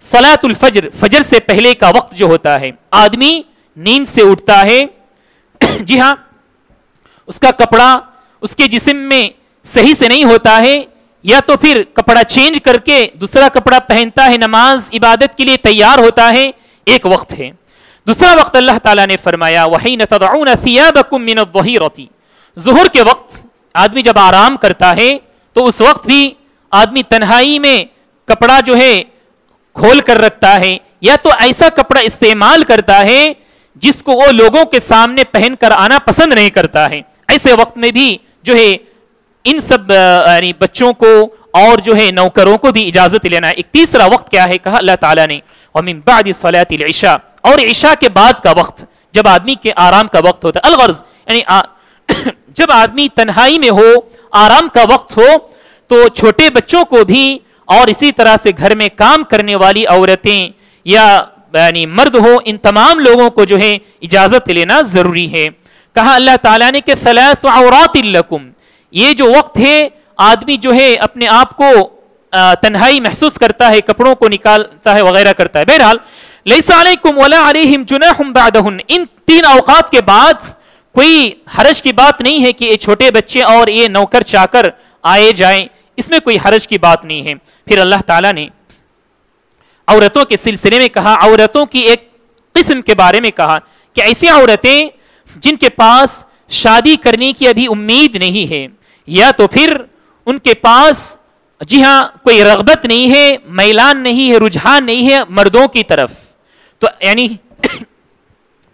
صلاۃ الفجر، فجر سے پہلے کا وقت جو ہوتا ہے، آدمی نیند سے اٹھتا ہے، جی ہاں، اس کا کپڑا اس کے جسم میں صحیح سے نہیں ہوتا ہے، یا تو پھر کپڑا چینج کر کے دوسرا کپڑا پہنتا ہے، نماز عبادت کے لیے تیار ہوتا ہے، ایک وقت ہے۔ دوسرا وقت اللہ تعالیٰ نے فرمایا وَحِينَ تَضَعُونَ ثِيَابَكُم مِّنَ الظَّهِيرَةِ، ظہر کے وقت آدمی جب آرام کرتا ہے تو اس وقت بھی آدمی تنہائی میں کپڑا جو ہے کھول کر رکھتا ہے، یا تو ایسا کپڑا استعمال کرتا ہے جس کو وہ لوگوں کے سامنے پہن کر آنا پسند نہیں کرتا ہے۔ ایسے وقت میں بھی جو ہے ان سب یعنی بچوں کو اور جو ہے نوکروں کو بھی اجازت لینا ہے۔ ایک تیسرا وقت کیا ہے، کہا اللہ تعالیٰ نے وَمِن بَعْدِ صَلَاةِ الْعِشَاءِ، اور عشاء کے بعد کا وقت جب آدمی کے آرام کا وقت ہوتا ہے، الغرض یعنی جب آدمی تنہائی میں ہو، آرام کا وقت ہو، تو چھوٹے بچوں کو بھی اور اسی طرح سے گھر میں کام کرنے والی عورتیں یا یعنی مرد ہو، ان تمام لوگوں کو جو ہے اجازت لینا ضروری ہے۔ کہا اللہ تعالیٰ نے کہ ثلاث عورات لکم، یہ جو وقت ہے آدمی جو ہے اپنے آپ کو تنہائی محسوس کرتا ہے، کپڑوں کو نکالتا ہے وغیرہ کرتا ہے۔ بہرحال لیس علیکم ولا علیہم جناح بعدہن، ان 3 اوقات کے بعد کوئی حرج کی بات نہیں ہے کہ یہ چھوٹے بچے اور یہ نوکر چاکر آئے جائیں، اس میں کوئی حرج کی بات نہیں ہے۔ پھر اللہ تعالیٰ نے عورتوں کے سلسلے میں کہا، عورتوں کی ایک قسم کے بارے میں کہا کہ ایسی عورتیں جن کے پاس شادی کرنے کی ابھی امید نہیں ہے، یا تو پھر ان کے پاس جی ہاں کوئی رغبت نہیں ہے، میلان نہیں ہے، رجحان نہیں ہے مردوں کی طرف، تو یعنی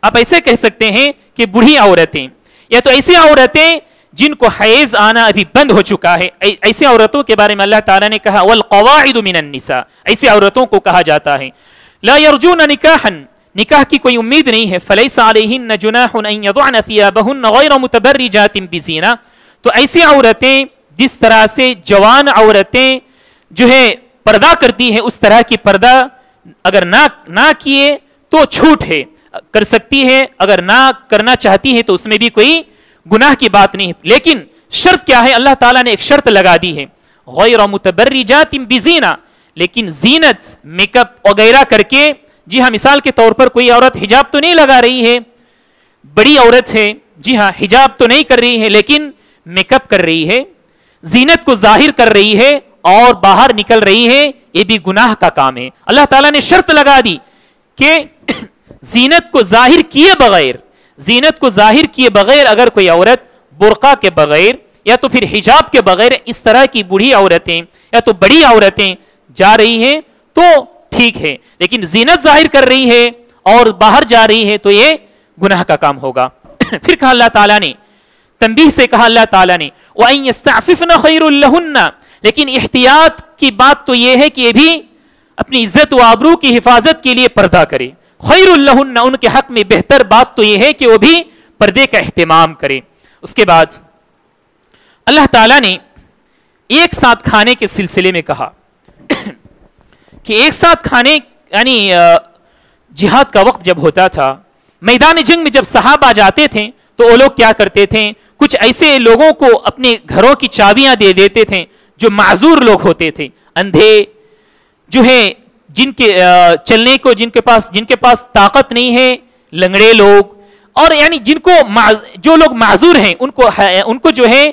آپ ایسے کہہ سکتے ہیں کہ بوڑھی عورتیں، یا تو ایسی عورتیں جن کو حیض آنا ابھی بند ہو چکا ہے، ایسی عورتوں کے بارے میں اللہ تعالیٰ نے کہا والقواعد من النساء، ایسی عورتوں کو کہا جاتا ہے لا يرجون نکاحا، نکاح کی کوئی امید نہیں ہے، فلیس علیہن جناح ان یضعن ثیابہن غیر متبرجات بزینہ، تو ایسی عورتیں جس طرح سے جوان عورتیں جو ہے پردہ کرتی ہیں، اس طرح کی پردہ اگر نہ کیے تو چھوٹ ہے، کر سکتی ہے، اگر نہ کرنا چاہتی ہے تو اس میں بھی کوئی گناہ کی بات نہیں، لیکن شرط کیا ہے، اللہ تعالیٰ نے ایک شرط لگا دی ہے غیر متبرجات بزینہ، لیکن زینت میک اپ وغیرہ کر کے، جی ہاں مثال کے طور پر کوئی عورت حجاب تو نہیں لگا رہی ہے، بڑی عورت ہے، جی ہاں حجاب تو نہیں کر رہی ہے لیکن میک اپ کر رہی ہے، زینت کو ظاہر کر رہی ہے اور باہر نکل رہی ہے، یہ بھی گناہ کا کام ہے۔ اللہ تعالیٰ نے شرط لگا دی کہ زینت کو ظاہر کیے بغیر اگر کوئی عورت برقع کے بغیر یا تو پھر حجاب کے بغیر اس طرح کی بوڑھی عورتیں یا تو بڑی عورتیں جا رہی ہیں تو ٹھیک ہے، لیکن زینت ظاہر کر رہی ہے اور باہر جا رہی ہے تو یہ گناہ کا کام ہوگا۔ پھر کہا اللہ تعالیٰ نے، تنبیہ سے کہا اللہ تعالیٰ نے وَأَن يَسْتَعْفِفْنَ خَيْرٌ لَهُنَّ، لیکن احتیاط کی بات تو یہ ہے کہ یہ بھی اپنی عزت و آبرو کی حفاظت کے لیے پردہ کرے، خیر لہن، ان کے حق میں بہتر بات تو یہ ہے کہ وہ بھی پردے کا اہتمام کرے۔ اس کے بعد اللہ تعالیٰ نے ایک ساتھ کھانے کے سلسلے میں کہا کہ ایک ساتھ کھانے یعنی جہاد کا وقت جب ہوتا تھا، میدان جنگ میں جب صحابہ جاتے تھے تو وہ لوگ کیا کرتے تھے، کچھ ایسے لوگوں کو اپنے گھروں کی چابیاں دے دیتے تھے جو معذور لوگ ہوتے تھے، اندھے جو ہے جن کے چلنے کو جن کے پاس طاقت نہیں ہے، لنگڑے لوگ، اور یعنی جو لوگ معذور ہیں ان کو جو ہے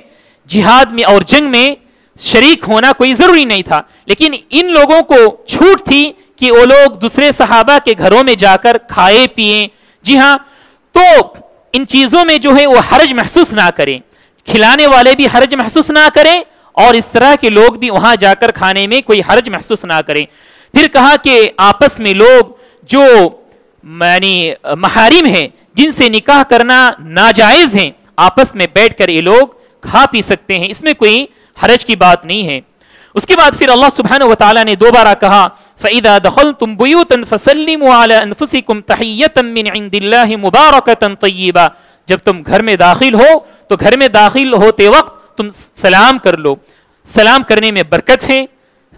جہاد میں اور جنگ میں شریک ہونا کوئی ضروری نہیں تھا، لیکن ان لوگوں کو چھوٹ تھی کہ وہ لوگ دوسرے صحابہ کے گھروں میں جا کر کھائے پیئیں، جی ہاں، تو ان چیزوں میں جو ہے وہ حرج محسوس نہ کریں، کھلانے والے بھی حرج محسوس نہ کریں اور اس طرح کے لوگ بھی وہاں جا کر کھانے میں کوئی حرج محسوس نہ کریں۔ پھر کہا کہ آپس میں لوگ جو یعنی محارم ہیں جن سے نکاح کرنا ناجائز ہیں آپس میں بیٹھ کر یہ لوگ کھا پی سکتے ہیں، اس میں کوئی حرج کی بات نہیں ہے۔ اس کے بعد پھر اللہ سبحانہ وتعالی نے دوبارہ کہا فَإِذَا دَخَلْتُمْ بُيُوتًا فَسَلِّمُوا عَلَىٰ أَنفُسِكُمْ تَحِيَّةً مِّنْ عِندِ اللَّهِ مُبَارَكَةً طَيِّبَةً، جب تم گھر میں داخل ہو تو گھر میں داخل ہوتے وقت تم سلام کر لو، سلام کرنے میں برکت ہے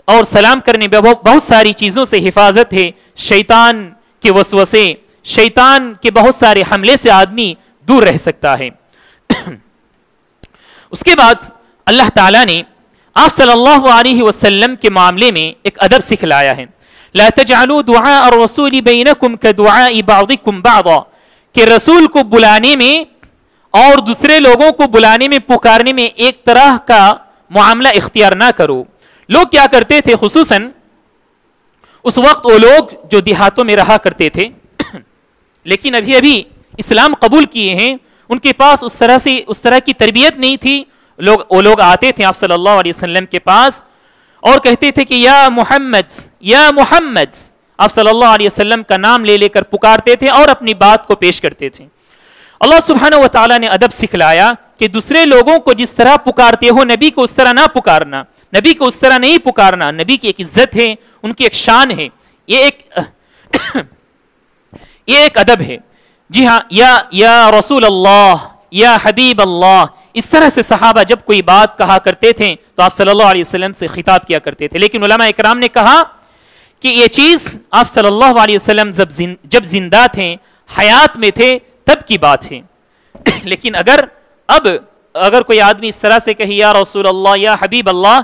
اور سلام کرنے میں بہت ساری چیزوں سے حفاظت ہے، شیطان کے وسوسے، شیطان کے بہت سارے حملے سے آدمی دور رہ سکتا ہے۔ اس کے بعد اللہ تعالیٰ نے آپ صلی اللہ علیہ وسلم کے معاملے میں ایک ادب سکھلایا ہے، لا تجعلوا دعاء الرسول بینکم کدعاء بعضکم بعضا، کہ رسول کو بلانے میں اور دوسرے لوگوں کو بلانے میں پکارنے میں ایک طرح کا معاملہ اختیار نہ کرو۔ لوگ کیا کرتے تھے، خصوصاً اس وقت وہ لوگ جو دیہاتوں میں رہا کرتے تھے لیکن ابھی اسلام قبول کیے ہیں، ان کے پاس اس طرح کی تربیت نہیں تھی، وہ لوگ آتے تھے آپ صلی اللہ علیہ وسلم کے پاس اور کہتے تھے کہ یا محمد یا محمد، آپ صلی اللہ علیہ وسلم کا نام لے لے کر پکارتے تھے اور اپنی بات کو پیش کرتے تھے۔ اللہ سبحانہ وتعالی نے ادب سکھلایا کہ دوسرے لوگوں کو جس طرح پکارتے ہو نبی کو اس طرح نہ پکارنا، نبی کو اس طرح نہیں پکارنا، نبی کی ایک عزت ہے، ان کی ایک شان ہے، یہ ایک ادب ہے۔ جی ہاں، یا رسول اللہ، یا حبیب اللہ، اس طرح سے صحابہ جب کوئی بات کہا کرتے تھے تو آپ صلی اللہ علیہ وسلم سے خطاب کیا کرتے تھے، لیکن علماء اکرام نے کہا کہ یہ چیز آپ صلی اللہ علیہ وسلم جب زندہ تھے، حیات میں تھے، تب کی بات ہے۔ لیکن اگر کوئی آدمی اس طرح سے کہے یا رسول اللہ یا حبیب اللہ،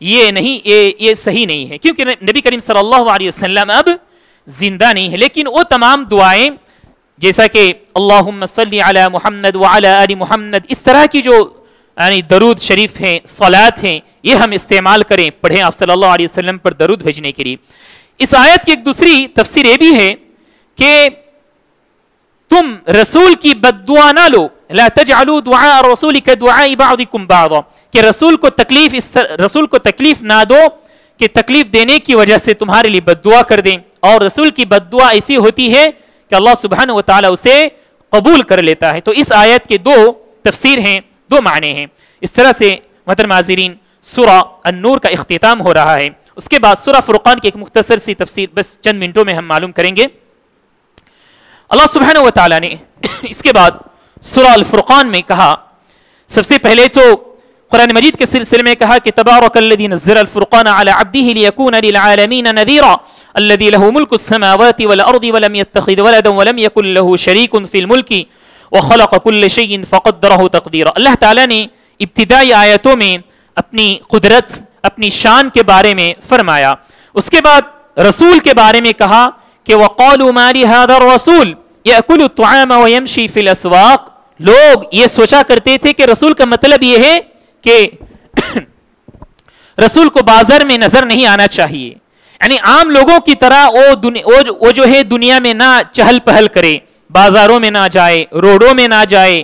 یہ صحیح نہیں ہے، کیونکہ نبی کریم صلی اللہ علیہ وسلم اب زندہ نہیں ہے۔ لیکن وہ تمام دعائیں جیسا کہ اللہم صلی علی محمد وعلی آل محمد، اس طرح کی جو یعنی درود شریف ہیں، صلات ہیں، یہ ہم استعمال کریں، پڑھیں آپ صلی اللہ علیہ وسلم پر درود بھیجنے کے لیے۔ اس آیت کی ایک دوسری تفسیر یہ بھی ہے کہ تم رسول کی بد دعا نہ لو، لا تجعلوا دعاء الرسول كدعاء بعضكم بعضا، کہ رسول کو تکلیف نہ دو کہ تکلیف دینے کی وجہ سے تمہارے لیے بد دعا کر دیں، اور رسول کی بد دعا ایسی ہوتی ہے کہ اللہ سبحانہ وتعالی اسے قبول کر لیتا ہے۔ تو اس آیت کے دو تفسیر ہیں، دو معنی ہیں۔ اس طرح سے محترم حاضرین سورہ النور کا اختتام ہو رہا ہے۔ اس کے بعد سورہ فرقان کی ایک مختصر سی تفسیر بس چند منٹوں میں ہم معلوم کریں گے۔ اللہ سبحانہ وتعالی نے اس کے بعد سورہ الفرقان میں کہا، سب سے پہلے تو قرآن مجید کے سلسلے میں کہا کہ تبارک الذی نزل الفرقان علی عبدہ لیکون للعالمین نذیرا الذی لہ ملک السماوات والارض ولم يتخذ ولدا ولم یکن لہ شریک فی الملک وخلق کل شیء فقدرہ تقدیرا۔ اللہ تعالیٰ نے ابتدائی آیتوں میں اپنی قدرت، اپنی شان کے بارے میں فرمایا، اس کے بعد رسول کے بارے میں کہا کہ وقالوا ما لهذا الرسول یأکل الطعام ویمشی فی الاسواق، لوگ یہ سوچا کرتے تھے کہ رسول کا مطلب یہ ہے کہ رسول کو بازار میں نظر نہیں آنا چاہیے، یعنی عام لوگوں کی طرح وہ جو ہے دنیا میں نہ چہل پہل کرے، بازاروں میں نہ جائے، روڈوں میں نہ جائے۔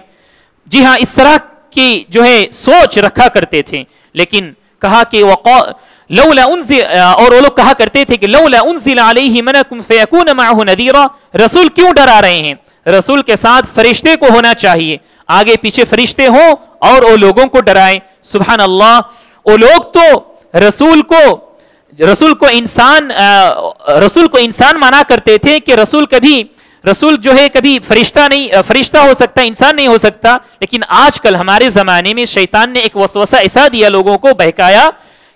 جی ہاں، اس طرح کی جو ہے سوچ رکھا کرتے تھے، لیکن کہا کہ لولا انزل، اور وہ لوگ کہا کرتے تھے کہ لولا انزل علیہ ملک فیکون معہ نذیرا، رسول کیوں ڈرا رہے ہیں؟ رسول کے ساتھ فرشتے کو ہونا چاہیے، آگے پیچھے فرشتے ہوں اور وہ لوگوں کو ڈرائیں۔ سبحان اللہ، وہ لوگ تو رسول کو انسان مانا کرتے تھے کہ رسول جو ہے کبھی فرشتہ ہو سکتا، انسان نہیں ہو سکتا۔ لیکن آج کل ہمارے زمانے میں شیطان نے ایک وسوسہ ایسا دیا، لوگوں کو بہکایا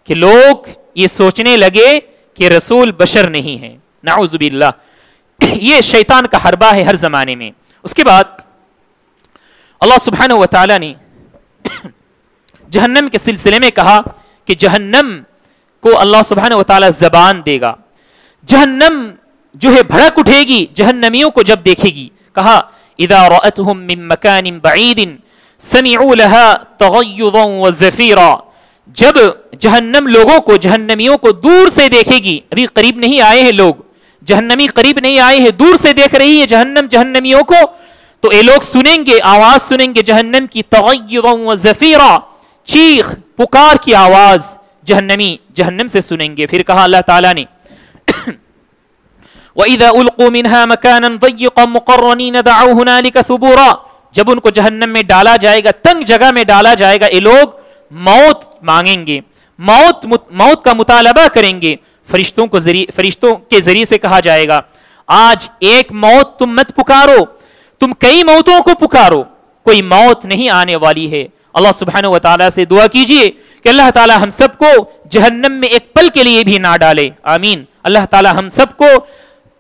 کہ لوگ یہ سوچنے لگے کہ رسول بشر نہیں ہے، نعوذ باللہ۔ یہ شیطان کا حربہ ہے ہر زمانے میں۔ اس کے بعد اللہ سبحانہ وتعالی نے جہنم کے سلسلے میں کہا کہ جہنم کو اللہ سبحانہ وتعالی زبان دے گا، جہنم جو ہے بھڑک اٹھے گی جہنمیوں کو جب دیکھے گی۔ کہا اذا رأتهم من مکان بعید سمعوا لها تغیظا وزفیرا، جب جہنم لوگوں کو، جہنمیوں کو دور سے دیکھے گی، ابھی قریب نہیں آئے ہیں لوگ، جہنمی قریب نہیں آئے ہیں، دور سے دیکھ رہی ہے جہنم جہنمیوں کو، تو یہ لوگ سنیں گے، آواز سنیں گے جہنم کی، تغیظا وزفیرا، چیخ پکار کی آواز جہنمی جہنم سے سنیں گے۔ پھر کہا اللہ تعالیٰ نے وَإِذَا أُلْقُوا مِنْهَا مَكَانًا ضَيِّقًا مُقَرَّنِينَ دَعَوْا هُنَالِكَ ثُبُورًا، جب ان کو جہنم میں ڈالا جائے گا، تنگ جگہ میں ڈالا جائے گا، یہ لوگ موت مانگیں گے، موت کا مطالبہ کریں گے، فرشتوں کے ذریعے سے کہا جائے گا آج ایک موت تم مت پکارو، تم کئی موتوں کو پکارو، کوئی موت نہیں آنے والی ہے۔ اللہ سبحانہ و تعالیٰ سے دعا کیجئے کہ اللہ تعالیٰ ہم سب کو جہنم میں ایک پل کے لیے بھی نہ ڈالے، آمین۔ اللہ تعالیٰ ہم سب کو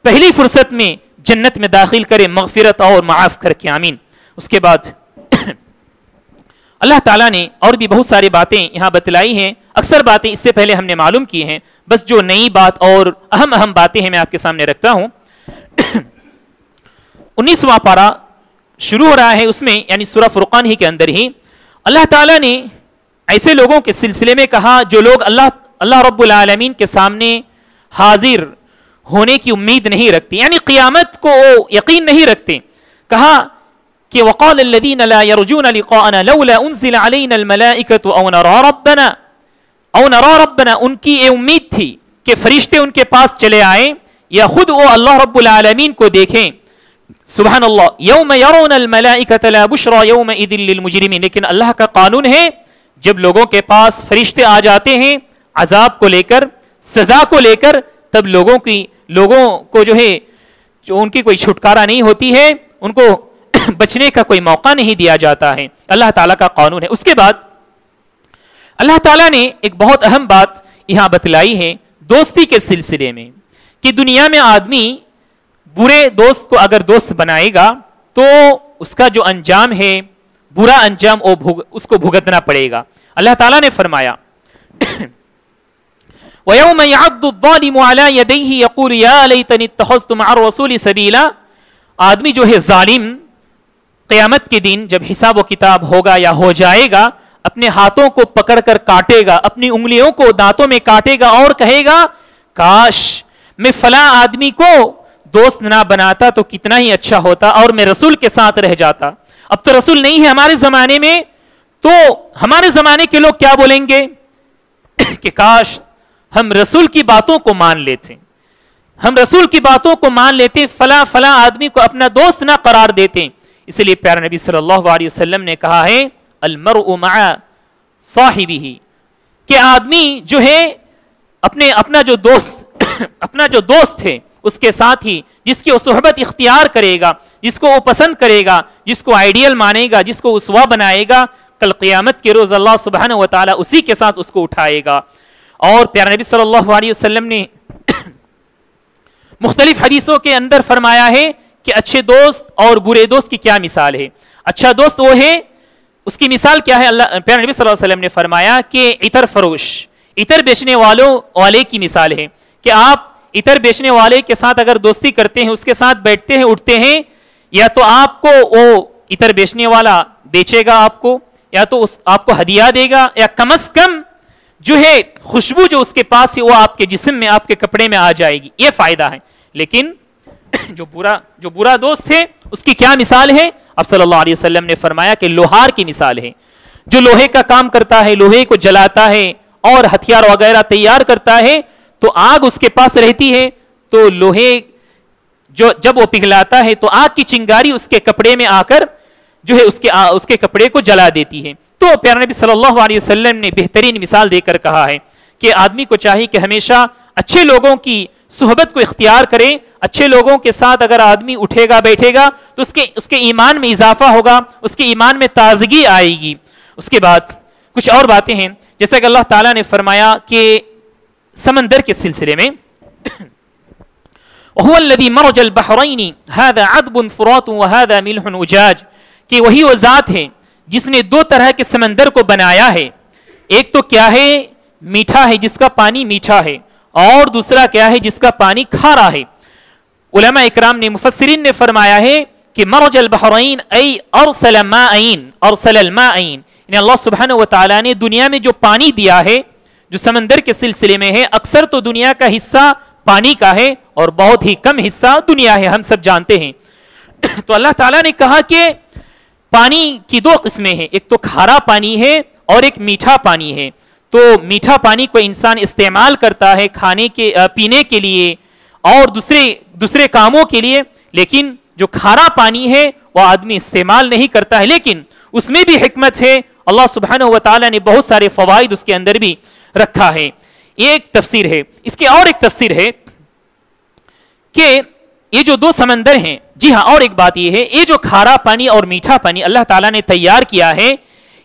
پہلی فرصت میں جنت میں داخل کرے، مغفرت اور معاف کر کے، آمین۔ اس کے بعد اللہ تعالیٰ نے اور بھی بہت ساری باتیں یہاں بتلائی ہیں، اکثر باتیں اس سے پہلے ہم نے معلوم کی ہیں، بس جو نئی بات اور اہم باتیں ہیں میں آپ کے سامنے رکھتا ہوں۔ 19واں پارہ شروع ہو رہا ہے، اس میں یعنی سورہ فرقان ہی کے اندر ہی اللہ تعالیٰ نے ایسے لوگوں کے سلسلے میں کہا جو لوگ اللہ رب العالمین کے سامنے حاضر ہونے کی امید نہیں رکھتے، یعنی قیامت کو یقین نہیں رکھتے، کہا کہ وقال الذين لا يرجون لقاءنا لولا انزل علينا الملائكة او نرى ربنا، ان کی یہ امید تھی کہ فرشتے ان کے پاس چلے آئیں یا خود وہ اللہ رب العالمین کو دیکھیں، سبحان اللہ، یوم یرون الملائکۃ لا بشرى یومئذ للمجرمین، لیکن اللہ کا قانون ہے جب لوگوں کے پاس فرشتے آ جاتے ہیں عذاب کو لے کر، سزا کو لے کر، تب لوگوں کو جو ہے جو ان کی کوئی چھٹکارا نہیں ہوتی ہے، ان کو بچنے کا کوئی موقع نہیں دیا جاتا ہے، اللہ تعالیٰ کا قانون ہے۔ اس کے بعد اللہ تعالیٰ نے ایک بہت اہم بات یہاں بتلائی ہے دوستی کے سلسلے میں، کہ دنیا میں آدمی برے دوست کو اگر دوست بنائے گا تو اس کا جو انجام ہے برا انجام اس کو بھگتنا پڑے گا۔ اللہ تعالیٰ نے فرمایا وَيَوْمَ يَعَضُّ الظَّالِمُ عَلَى يَدَيْهِ يَقُولُ يَا لَيْتَنِي اتَّخَذْتُ مَعَ الرَّسُولِ سَبِيلًا، آدمی جو ہے ظالم قیامت کے دن جب حساب و کتاب ہوگا یا ہو جائے گا، اپنے ہاتھوں کو پکڑ کر کاٹے گا، اپنی انگلیوں کو دانتوں میں کاٹے گا اور کہے گا کاش میں فلاں آدمی کو دوست نہ بناتا تو کتنا ہی اچھا ہوتا، اور میں رسول کے ساتھ رہ جاتا۔ اب تو رسول نہیں ہے ہمارے زمانے میں، تو ہمارے زمانے کے لوگ کیا بولیں گے کہ کاش ہم رسول کی باتوں کو مان لیتے، ہم رسول کی باتوں کو مان لیتے، فلاں آدمی کو اپنا دوست نہ قرار دیتے۔ اس لیے پیارے نبی صلی اللہ علیہ وسلم نے کہا ہے المرء مع صاحبہ، کہ آدمی جو ہے اپنا جو دوست ہے اس کے ساتھ ہی جس کی وہ صحبت اختیار کرے گا، جس کو وہ پسند کرے گا، جس کو آئیڈیل مانے گا، جس کو اسوہ بنائے گا، کل قیامت کے روز اللہ سبحانہ و تعالی اسی کے ساتھ اس کو اٹھائے گا۔ اور پیارے نبی صلی اللہ علیہ وسلم نے مختلف حدیثوں کے اندر فرمایا ہے کہ اچھے دوست اور برے دوست کی کیا مثال ہے۔ اچھا دوست وہ ہے، اس کی مثال کیا ہے؟ پیارے نبی صلی اللہ علیہ وسلم نے فرمایا کہ عطر فروش، عطر بیچنے والے کی مثال ہے کہ آپ عطر بیچنے والے کے ساتھ اگر دوستی کرتے ہیں، اس کے ساتھ بیٹھتے ہیں اٹھتے ہیں، یا تو آپ کو وہ عطر بیچنے والا بیچے گا آپ کو، یا تو آپ کو ہدیہ دے گا، یا کم از کم جو ہے خوشبو جو اس کے پاس ہے وہ آپ کے جسم میں، آپ کے کپڑے میں آ جائے گی، یہ فائدہ ہے۔ لیکن جو برا دوست ہے اس کی کیا مثال ہے؟ اب صلی اللہ علیہ وسلم نے فرمایا کہ لوہار کی مثال ہے، جو لوہے کا کام کرتا ہے، لوہے کو جلاتا ہے اور ہتھیار وغیرہ تیار کرتا ہے، تو آگ اس کے پاس رہتی ہے، تو لوہے جب وہ پگھلاتا ہے تو آگ کی چنگاری اس کے کپڑے میں آ کر جو ہے اس کے کپڑے کو جلا دیتی ہے۔ تو پیارے نبی صلی اللہ علیہ وسلم نے بہترین مثال دے کر کہا ہے کہ آدمی کو چاہیے کہ ہمیشہ اچھے لوگوں کی صحبت کو اختیار کرے، اچھے لوگوں کے ساتھ اگر آدمی اٹھے گا بیٹھے گا تو اس کے ایمان میں اضافہ ہوگا، اس کے ایمان میں تازگی آئے گی۔ اس کے بعد کچھ اور باتیں ہیں، جیسا کہ اللہ تعالیٰ نے فرمایا کہ سمندر کے سلسلے میں وَهُوَ الَّذِي مَرَجَ الْبَحْرَيْنِ هَذَا عَذْبٌ فُرَاتٌ وَهَذَا مِلْحٌ أُجَاجٌ، کہ وہی وہ ذات ہے جس نے دو طرح کے سمندر کو بنایا ہے، ایک تو کیا ہے میٹھا ہے جس کا پانی میٹھا ہے، اور دوسرا کیا ہے جس کا پانی کھارا ہے۔ علماء اکرام نے مفسرین نے فرمایا ہے کہ مرج البحرین ای ارسل الماءین، یعنی اللہ سبحانہ و تعالیٰ نے دنیا میں جو پانی دیا ہے جو سمندر کے سلسلے میں ہے، اکثر تو دنیا کا حصہ پانی کا ہے اور بہت ہی کم حصہ دنیا ہے، ہم سب جانتے ہیں۔ تو اللہ تعالیٰ نے کہا کہ پانی کی دو قسمیں ہیں، ایک تو کھارا پانی ہے اور ایک میٹھا پانی ہے۔ تو میٹھا پانی کو انسان استعمال کرتا ہے کھانے کے پینے کے لیے، اور دوسرے دوسرے کاموں کے لیے، لیکن جو کھارا پانی ہے وہ آدمی استعمال نہیں کرتا ہے، لیکن اس میں بھی حکمت ہے، اللہ سبحانہ و تعالیٰ نے بہت سارے فوائد اس کے اندر بھی رکھا ہے. یہ ایک تفسیر ہے. اس کی اور ایک تفسیر ہے کہ یہ جو دو سمندر ہیں، جی ہاں، اور ایک بات یہ ہے، یہ جو کھارا پانی اور میٹھا پانی اللہ تعالیٰ نے تیار کیا ہے،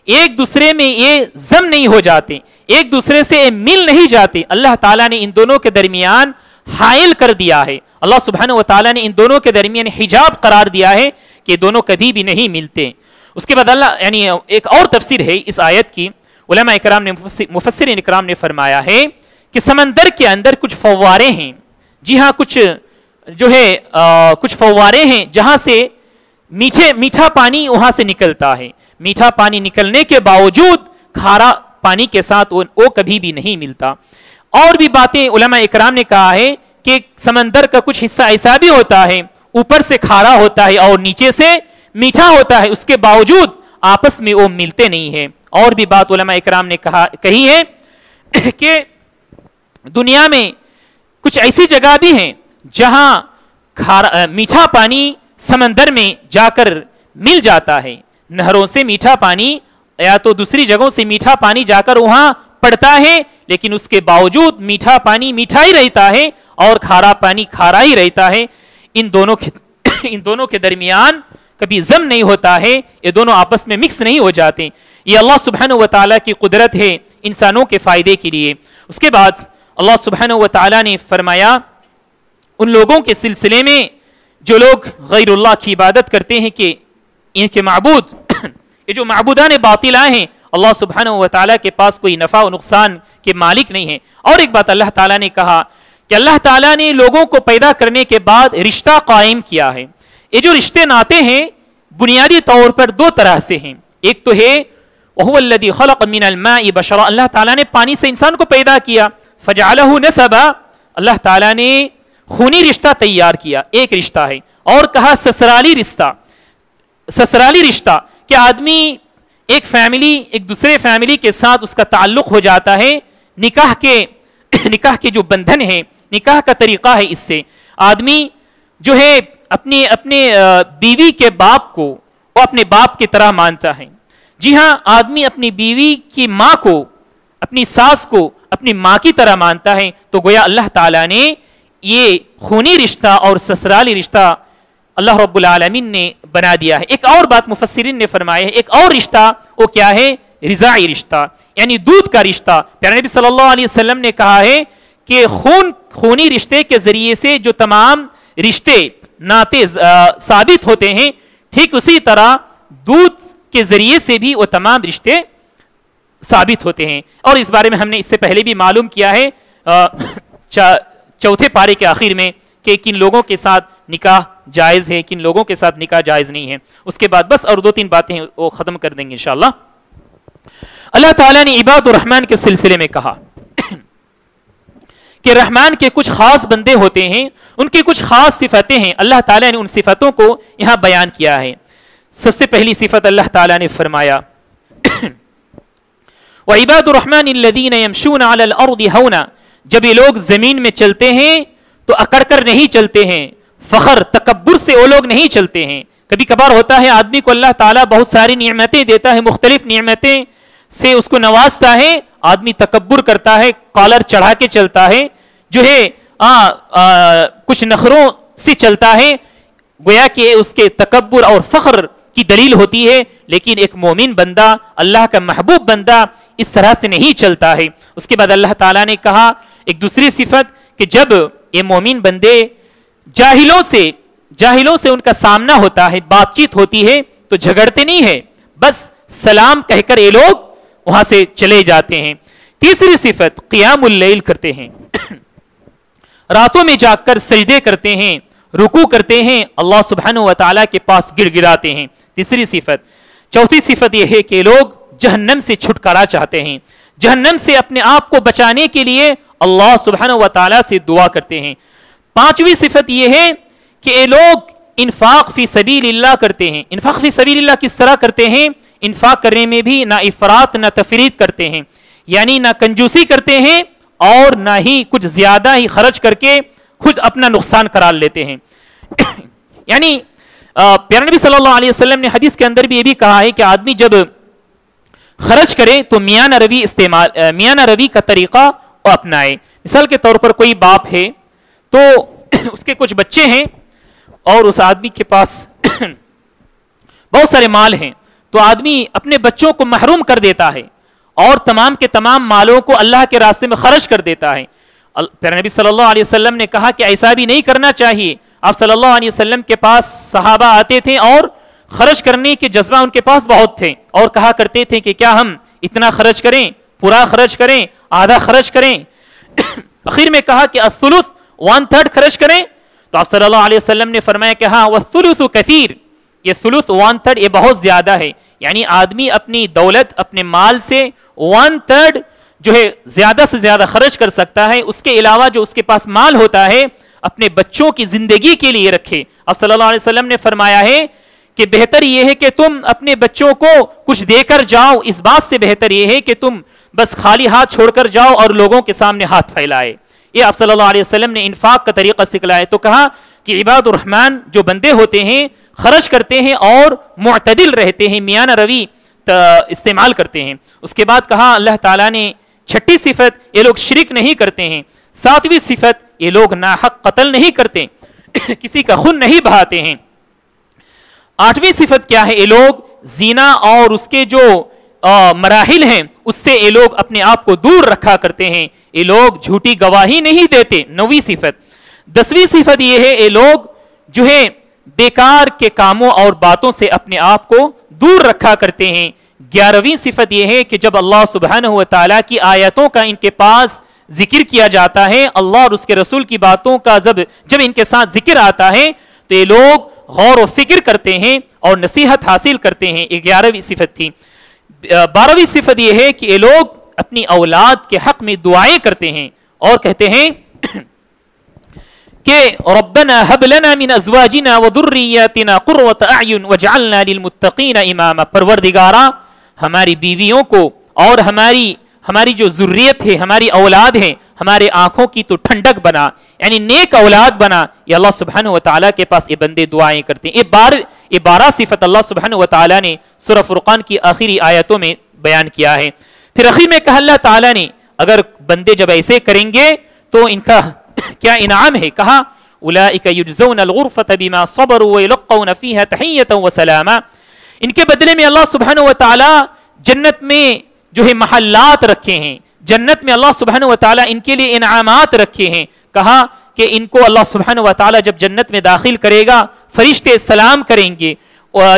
ایک دوسرے میں یہ ضم نہیں ہو جاتے، ایک دوسرے سے مل نہیں جاتے. اللہ تعالیٰ نے ان دونوں کے درمیان حائل کر دیا ہے. اللہ سبحانہ و تعالیٰ نے ان دونوں کے درمیان حجاب قرار دیا ہے کہ دونوں کبھی بھی نہیں ملتے. اس کے بعد اللہ یعنی ایک اور تفسیر ہے اس آیت کی، علماء اکرام نے مفسرین اکرام نے فرمایا ہے کہ سمندر کے اندر کچھ فوارے ہیں. جی ہاں، کچھ جو ہے کچھ فوارے ہیں جہاں سے میٹھا پانی وہاں سے نکلتا ہے. میٹھا پانی نکلنے کے باوجود کھارا پانی کے ساتھ وہ کبھی بھی نہیں ملتا. اور بھی باتیں علماء اکرام نے کہا ہے کہ سمندر کا کچھ حصہ ایسا بھی ہوتا ہے، اوپر سے کھارا ہوتا ہے اور نیچے سے میٹھا ہوتا ہے، اس کے باوجود آپس میں وہ ملتے نہیں ہیں. اور بھی بات علماء اکرام نے کہی ہے کہ دنیا میں کچھ ایسی جگہ بھی ہیں جہاں میٹھا پانی سمندر میں جا کر مل جاتا ہے. نہروں سے میٹھا پانی یا تو دوسری جگہوں سے میٹھا پانی جا کر وہاں پڑتا ہے، لیکن اس کے باوجود میٹھا پانی میٹھا ہی رہتا ہے اور کھارا پانی کھارا ہی رہتا ہے. ان دونوں کے درمیان کبھی ضم نہیں ہوتا ہے، یہ دونوں آپس میں مکس نہیں ہو جاتے. یہ اللہ سبحانہ و تعالیٰ کی قدرت ہے انسانوں کے فائدے کے لیے. اس کے بعد اللہ سبحانہ و تعالیٰ نے فرمایا ان لوگوں کے سلسلے میں جو لوگ غیر اللہ کی عبادت کرتے ہیں کہ ان کے معبود یہ جو معبودان باطلہ ہیں، اللہ سبحانہ و تعالیٰ کے پاس کوئی نفع و نقصان کے مالک نہیں ہے. اور ایک بات اللہ تعالیٰ نے کہا کہ اللہ تعالیٰ نے لوگوں کو پیدا کرنے کے بعد رشتہ قائم کیا ہے. یہ جو رشتے ناتے ہیں بنیادی طور پر دو طرح سے ہیں. ایک تو ہے وَهُوَ الَّذِي خَلَقَ مِنَ الْمَاءِ بَشَرًا، اللہ تعالیٰ نے پانی سے انسان کو پیدا کیا. فَجَعَلَهُ نَسَبًا، اللہ تعالیٰ نے خونی رشتہ تیار کیا، ایک رشتہ ہے. اور کہا سسرالی رشتہ کہ آدمی ایک فیملی ایک دوسرے فیملی کے ساتھ اس کا تعلق ہو جاتا ہے. نکاح کے جو بندھن ہے، نکاح کا طریقہ ہے، اس سے آدمی جو ہے اپنے بیوی کے باپ کو وہ اپنے باپ کی طرح مانتا ہے. جی ہاں، آدمی اپنی بیوی کی ماں کو، اپنی ساس کو اپنی ماں کی طرح مانتا ہے. تو گویا اللہ تعالیٰ نے یہ خونی رشتہ اور سسرالی رشتہ اللہ رب العالمین نے بنا دیا ہے. ایک اور بات مفسرین نے فرمایا ہے، ایک اور رشتہ وہ کیا ہے؟ رضاعی رشتہ، یعنی دودھ کا رشتہ. پیارے نبی صلی اللہ علیہ وسلم نے کہا ہے کہ خونی رشتے کے ذریعے سے جو تمام رشتے ناتے ثابت ہوتے ہیں، ٹھیک اسی طرح دودھ کے ذریعے سے بھی وہ تمام رشتے ثابت ہوتے ہیں. اور اس بارے میں ہم نے اس سے پہلے بھی معلوم کیا ہے چوتھے پارے کے آخر میں کہ کن لوگوں کے ساتھ نکاح جائز ہے، کن لوگوں کے ساتھ نکاح جائز نہیں ہے. اس کے بعد بس اور دو تین باتیں وہ ختم کر دیں گے انشاءاللہ. اللہ تعالیٰ نے عباد الرحمن کے سلسلے میں کہا کہ رحمان کے کچھ خاص بندے ہوتے ہیں، ان کی کچھ خاص صفتیں ہیں. اللہ تعالیٰ نے ان صفتوں کو یہاں بیان کیا ہے. سب سے پہلی صفت اللہ تعالیٰ نے فرمایا وَعِبَادُ الرَّحْمَنِ الَّذِينَ يَمْشُونَ عَلَى الْأَرْضِ هَوْنًا، جب یہ لوگ زمین میں چلتے ہیں تو اکڑ کر نہیں چلتے ہیں، فخر تکبر سے وہ لوگ نہیں چلتے ہیں. کبھی کبھار ہوتا ہے آدمی کو اللہ تعالیٰ بہت ساری نعمتیں دیتا ہے، مختلف نعمتیں سے اس کو نوازتا ہے، آدمی تکبر کرتا ہے، کالر چڑھا کے چلتا ہے، جو ہے کچھ نخروں سے چلتا ہے، گویا کہ اس کے تکبر اور فخر کی دلیل ہوتی ہے. لیکن ایک مومن بندہ، اللہ کا محبوب بندہ اس طرح سے نہیں چلتا ہے. اس کے بعد اللہ تعالیٰ نے کہا ایک دوسری صفت کہ جب یہ مومن بندے جاہلوں سے ان کا سامنا ہوتا ہے، بات چیت ہوتی ہے تو جھگڑتے نہیں ہے، بس سلام کہہ کر یہ لوگ وہاں سے چلے جاتے ہیں. تیسری صفت قیام اللیل کرتے ہیں، راتوں میں جا کر سجدے کرتے ہیں، رکوع کرتے ہیں، اللہ سبحانہ و تعالیٰ کے پاس گڑ گڑاتے ہیں. تیسری صفت. چوتھی صفت یہ ہے کہ لوگ جہنم سے چھٹکارا چاہتے ہیں، جہنم سے اپنے آپ کو بچانے کے لیے اللہ سبحانہ و تعالیٰ سے دعا کرتے ہیں. پانچویں صفت یہ ہے کہ یہ لوگ انفاق فی سبیل اللہ کرتے ہیں. انفاق فی سبیل اللہ کس طرح کرتے ہیں؟ انفاق کرنے میں بھی نہ افراط نہ تفریط کرتے ہیں، یعنی نہ کنجوسی کرتے ہیں اور نہ ہی کچھ زیادہ ہی خرچ کر کے خود اپنا نقصان قرار لیتے ہیں. یعنی پیارے نبی صلی اللہ علیہ وسلم نے حدیث کے اندر بھی یہ بھی کہا ہے کہ آدمی جب خرچ کرے تو میانہ روی کا طریقہ اپنائے. مثال کے طور پر کوئی باپ ہے تو اس کے کچھ بچے ہیں اور اس آدمی کے پاس بہت سارے مال ہیں, تو آدمی اپنے بچوں کو محروم کر دیتا ہے اور تمام کے تمام مالوں کو اللہ کے راستے میں خرچ کر دیتا ہے. پیارے نبی صلی اللہ علیہ وسلم نے کہا کہ ایسا بھی نہیں کرنا چاہیے. آپ صلی اللہ علیہ وسلم کے پاس صحابہ آتے تھے اور خرچ کرنے کے جذبہ ان کے پاس بہت تھے اور کہا کرتے تھے کہ کیا ہم اتنا خرچ کریں, پورا خرچ کریں, آدھا خرچ کریں. اخیر میں کہا کہ الثلث 1/3 خرچ کریں, تو آپ صلی اللہ علیہ وسلم نے فرمایا کہ ہاں والثلث کثیر, یہ ثلث 1/3 یہ بہت زیادہ ہے. یعنی آدمی اپنی دولت اپنے مال سے 1/3 جو ہے زیادہ سے زیادہ خرچ کر سکتا ہے. اس کے علاوہ جو اس کے پاس مال ہوتا ہے اپنے بچوں کی زندگی کے لیے رکھے. اب صلی اللہ علیہ وسلم نے فرمایا ہے کہ بہتر یہ ہے کہ تم اپنے بچوں کو کچھ دے کر جاؤ, اس بات سے بہتر یہ ہے کہ تم بس خالی ہاتھ چھوڑ کر جاؤ اور لوگوں کے سامنے ہاتھ پھیلائے. یہ آپ صلی اللہ علیہ وسلم نے انفاق کا طریقہ سکھلایا. تو کہا کہ عباد الرحمن جو بندے ہوتے ہیں خرچ کرتے ہیں اور معتدل رہتے ہیں, میانہ روی استعمال کرتے ہیں. اس کے بعد کہا اللہ تعالیٰ نے چھٹی صفت, یہ لوگ شرک نہیں کرتے ہیں. ساتویں صفت, یہ لوگ ناحق قتل نہیں کرتے, کسی کا خون نہیں بہاتے ہیں. آٹھویں صفت کیا ہے, یہ لوگ زنا اور اس کے جو مراحل ہیں اس سے یہ لوگ اپنے آپ کو دور رکھا کرتے ہیں. یہ لوگ جھوٹی گواہی نہیں دیتے. نویں صفت. دسویں صفت یہ ہے, یہ لوگ جو ہے بیکار کے کاموں اور باتوں سے اپنے آپ کو دور رکھا کرتے ہیں. 11ویں صفت یہ ہے کہ جب اللہ سبحانہ و تعالیٰ کی آیتوں کا ان کے پاس ذکر کیا جاتا ہے, اللہ اور اس کے رسول کی باتوں کا جب ان کے ساتھ ذکر آتا ہے تو یہ لوگ غور و فکر کرتے ہیں اور نصیحت حاصل کرتے ہیں. 11ویں صفت تھی. 12ویں صفت یہ ہے کہ یہ لوگ اپنی اولاد کے حق میں دعائیں کرتے ہیں اور کہتے ہیں کہ ربنا هب لنا من ازواجنا وذرياتنا قرة اعین واجعلنا للمتقین اماما. پروردگارا ہماری بیویوں کو اور ہماری جو ذریت ہے, ہماری اولاد ہے, ہمارے آنکھوں کی تو ٹھنڈک بنا, یعنی نیک اولاد بنا. یہ اللہ سبحانہ و تعالیٰ کے پاس یہ بندے دعائیں کرتے ہیں. یہ 12 صفت اللہ سبحانہ و تعالیٰ نے سورہ فرقان کی آخری آیتوں میں بیان کیا ہے. پھر اخیر میں کہا اللہ تعالیٰ نے اگر بندے جب ایسے کریں گے تو ان کا کیا انعام ہے. کہا اولئک یجزون الغرفۃ بما صبروا ویلقون فیہا تحیۃ وسلاما. ان کے بدلے میں اللہ سبحانہ و تعالیٰ جنت میں جو ہے محلات رکھے ہیں, جنت میں اللہ سبحانہ و تعالیٰ ان کے لیے انعامات رکھے ہیں. کہا کہ ان کو اللہ سبحانہ و تعالیٰ جب جنت میں داخل کرے گا فرشتے سلام کریں گے,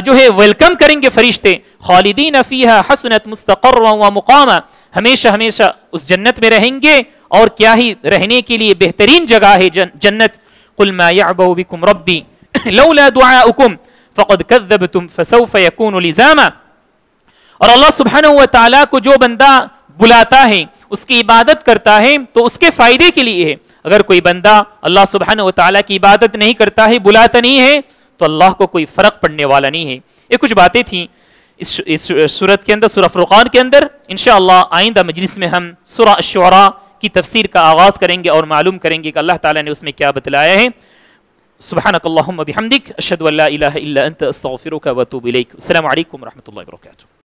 جو ہے ویلکم کریں گے فرشتے. خالدین فیہا حسنت مستقرا ومقاما, ہمیشہ ہمیشہ اس جنت میں رہیں گے اور کیا ہی رہنے کے لیے بہترین جگہ ہے جنت. قل ما یعبأ بکم ربی لولا دعاؤکم فقد کذبتم فسوف یکون لزاما. اور اللہ سبحانہ و تعالیٰ کو جو بندہ بلاتا ہے, اس کی عبادت کرتا ہے تو اس کے فائدے کے لیے ہے. اگر کوئی بندہ اللہ سبحانہ و تعالیٰ کی عبادت نہیں کرتا ہے, بلاتا نہیں ہے, تو اللہ کو کوئی فرق پڑنے والا نہیں ہے. یہ کچھ باتیں تھیں اس سورت کے اندر, سورہ فرقان کے اندر. انشاءاللہ آئندہ مجلس میں ہم سورہ الشعراء کی تفسیر کا آغاز کریں گے اور معلوم کریں گے کہ اللہ تعالیٰ نے اس میں کیا بتلایا ہے. سبحانک اللہم بحمدک اشہد ان لا الہ الا انت استغفرک واتوب الیک. السلام علیکم ورحمۃ اللہ وبرکاتہ.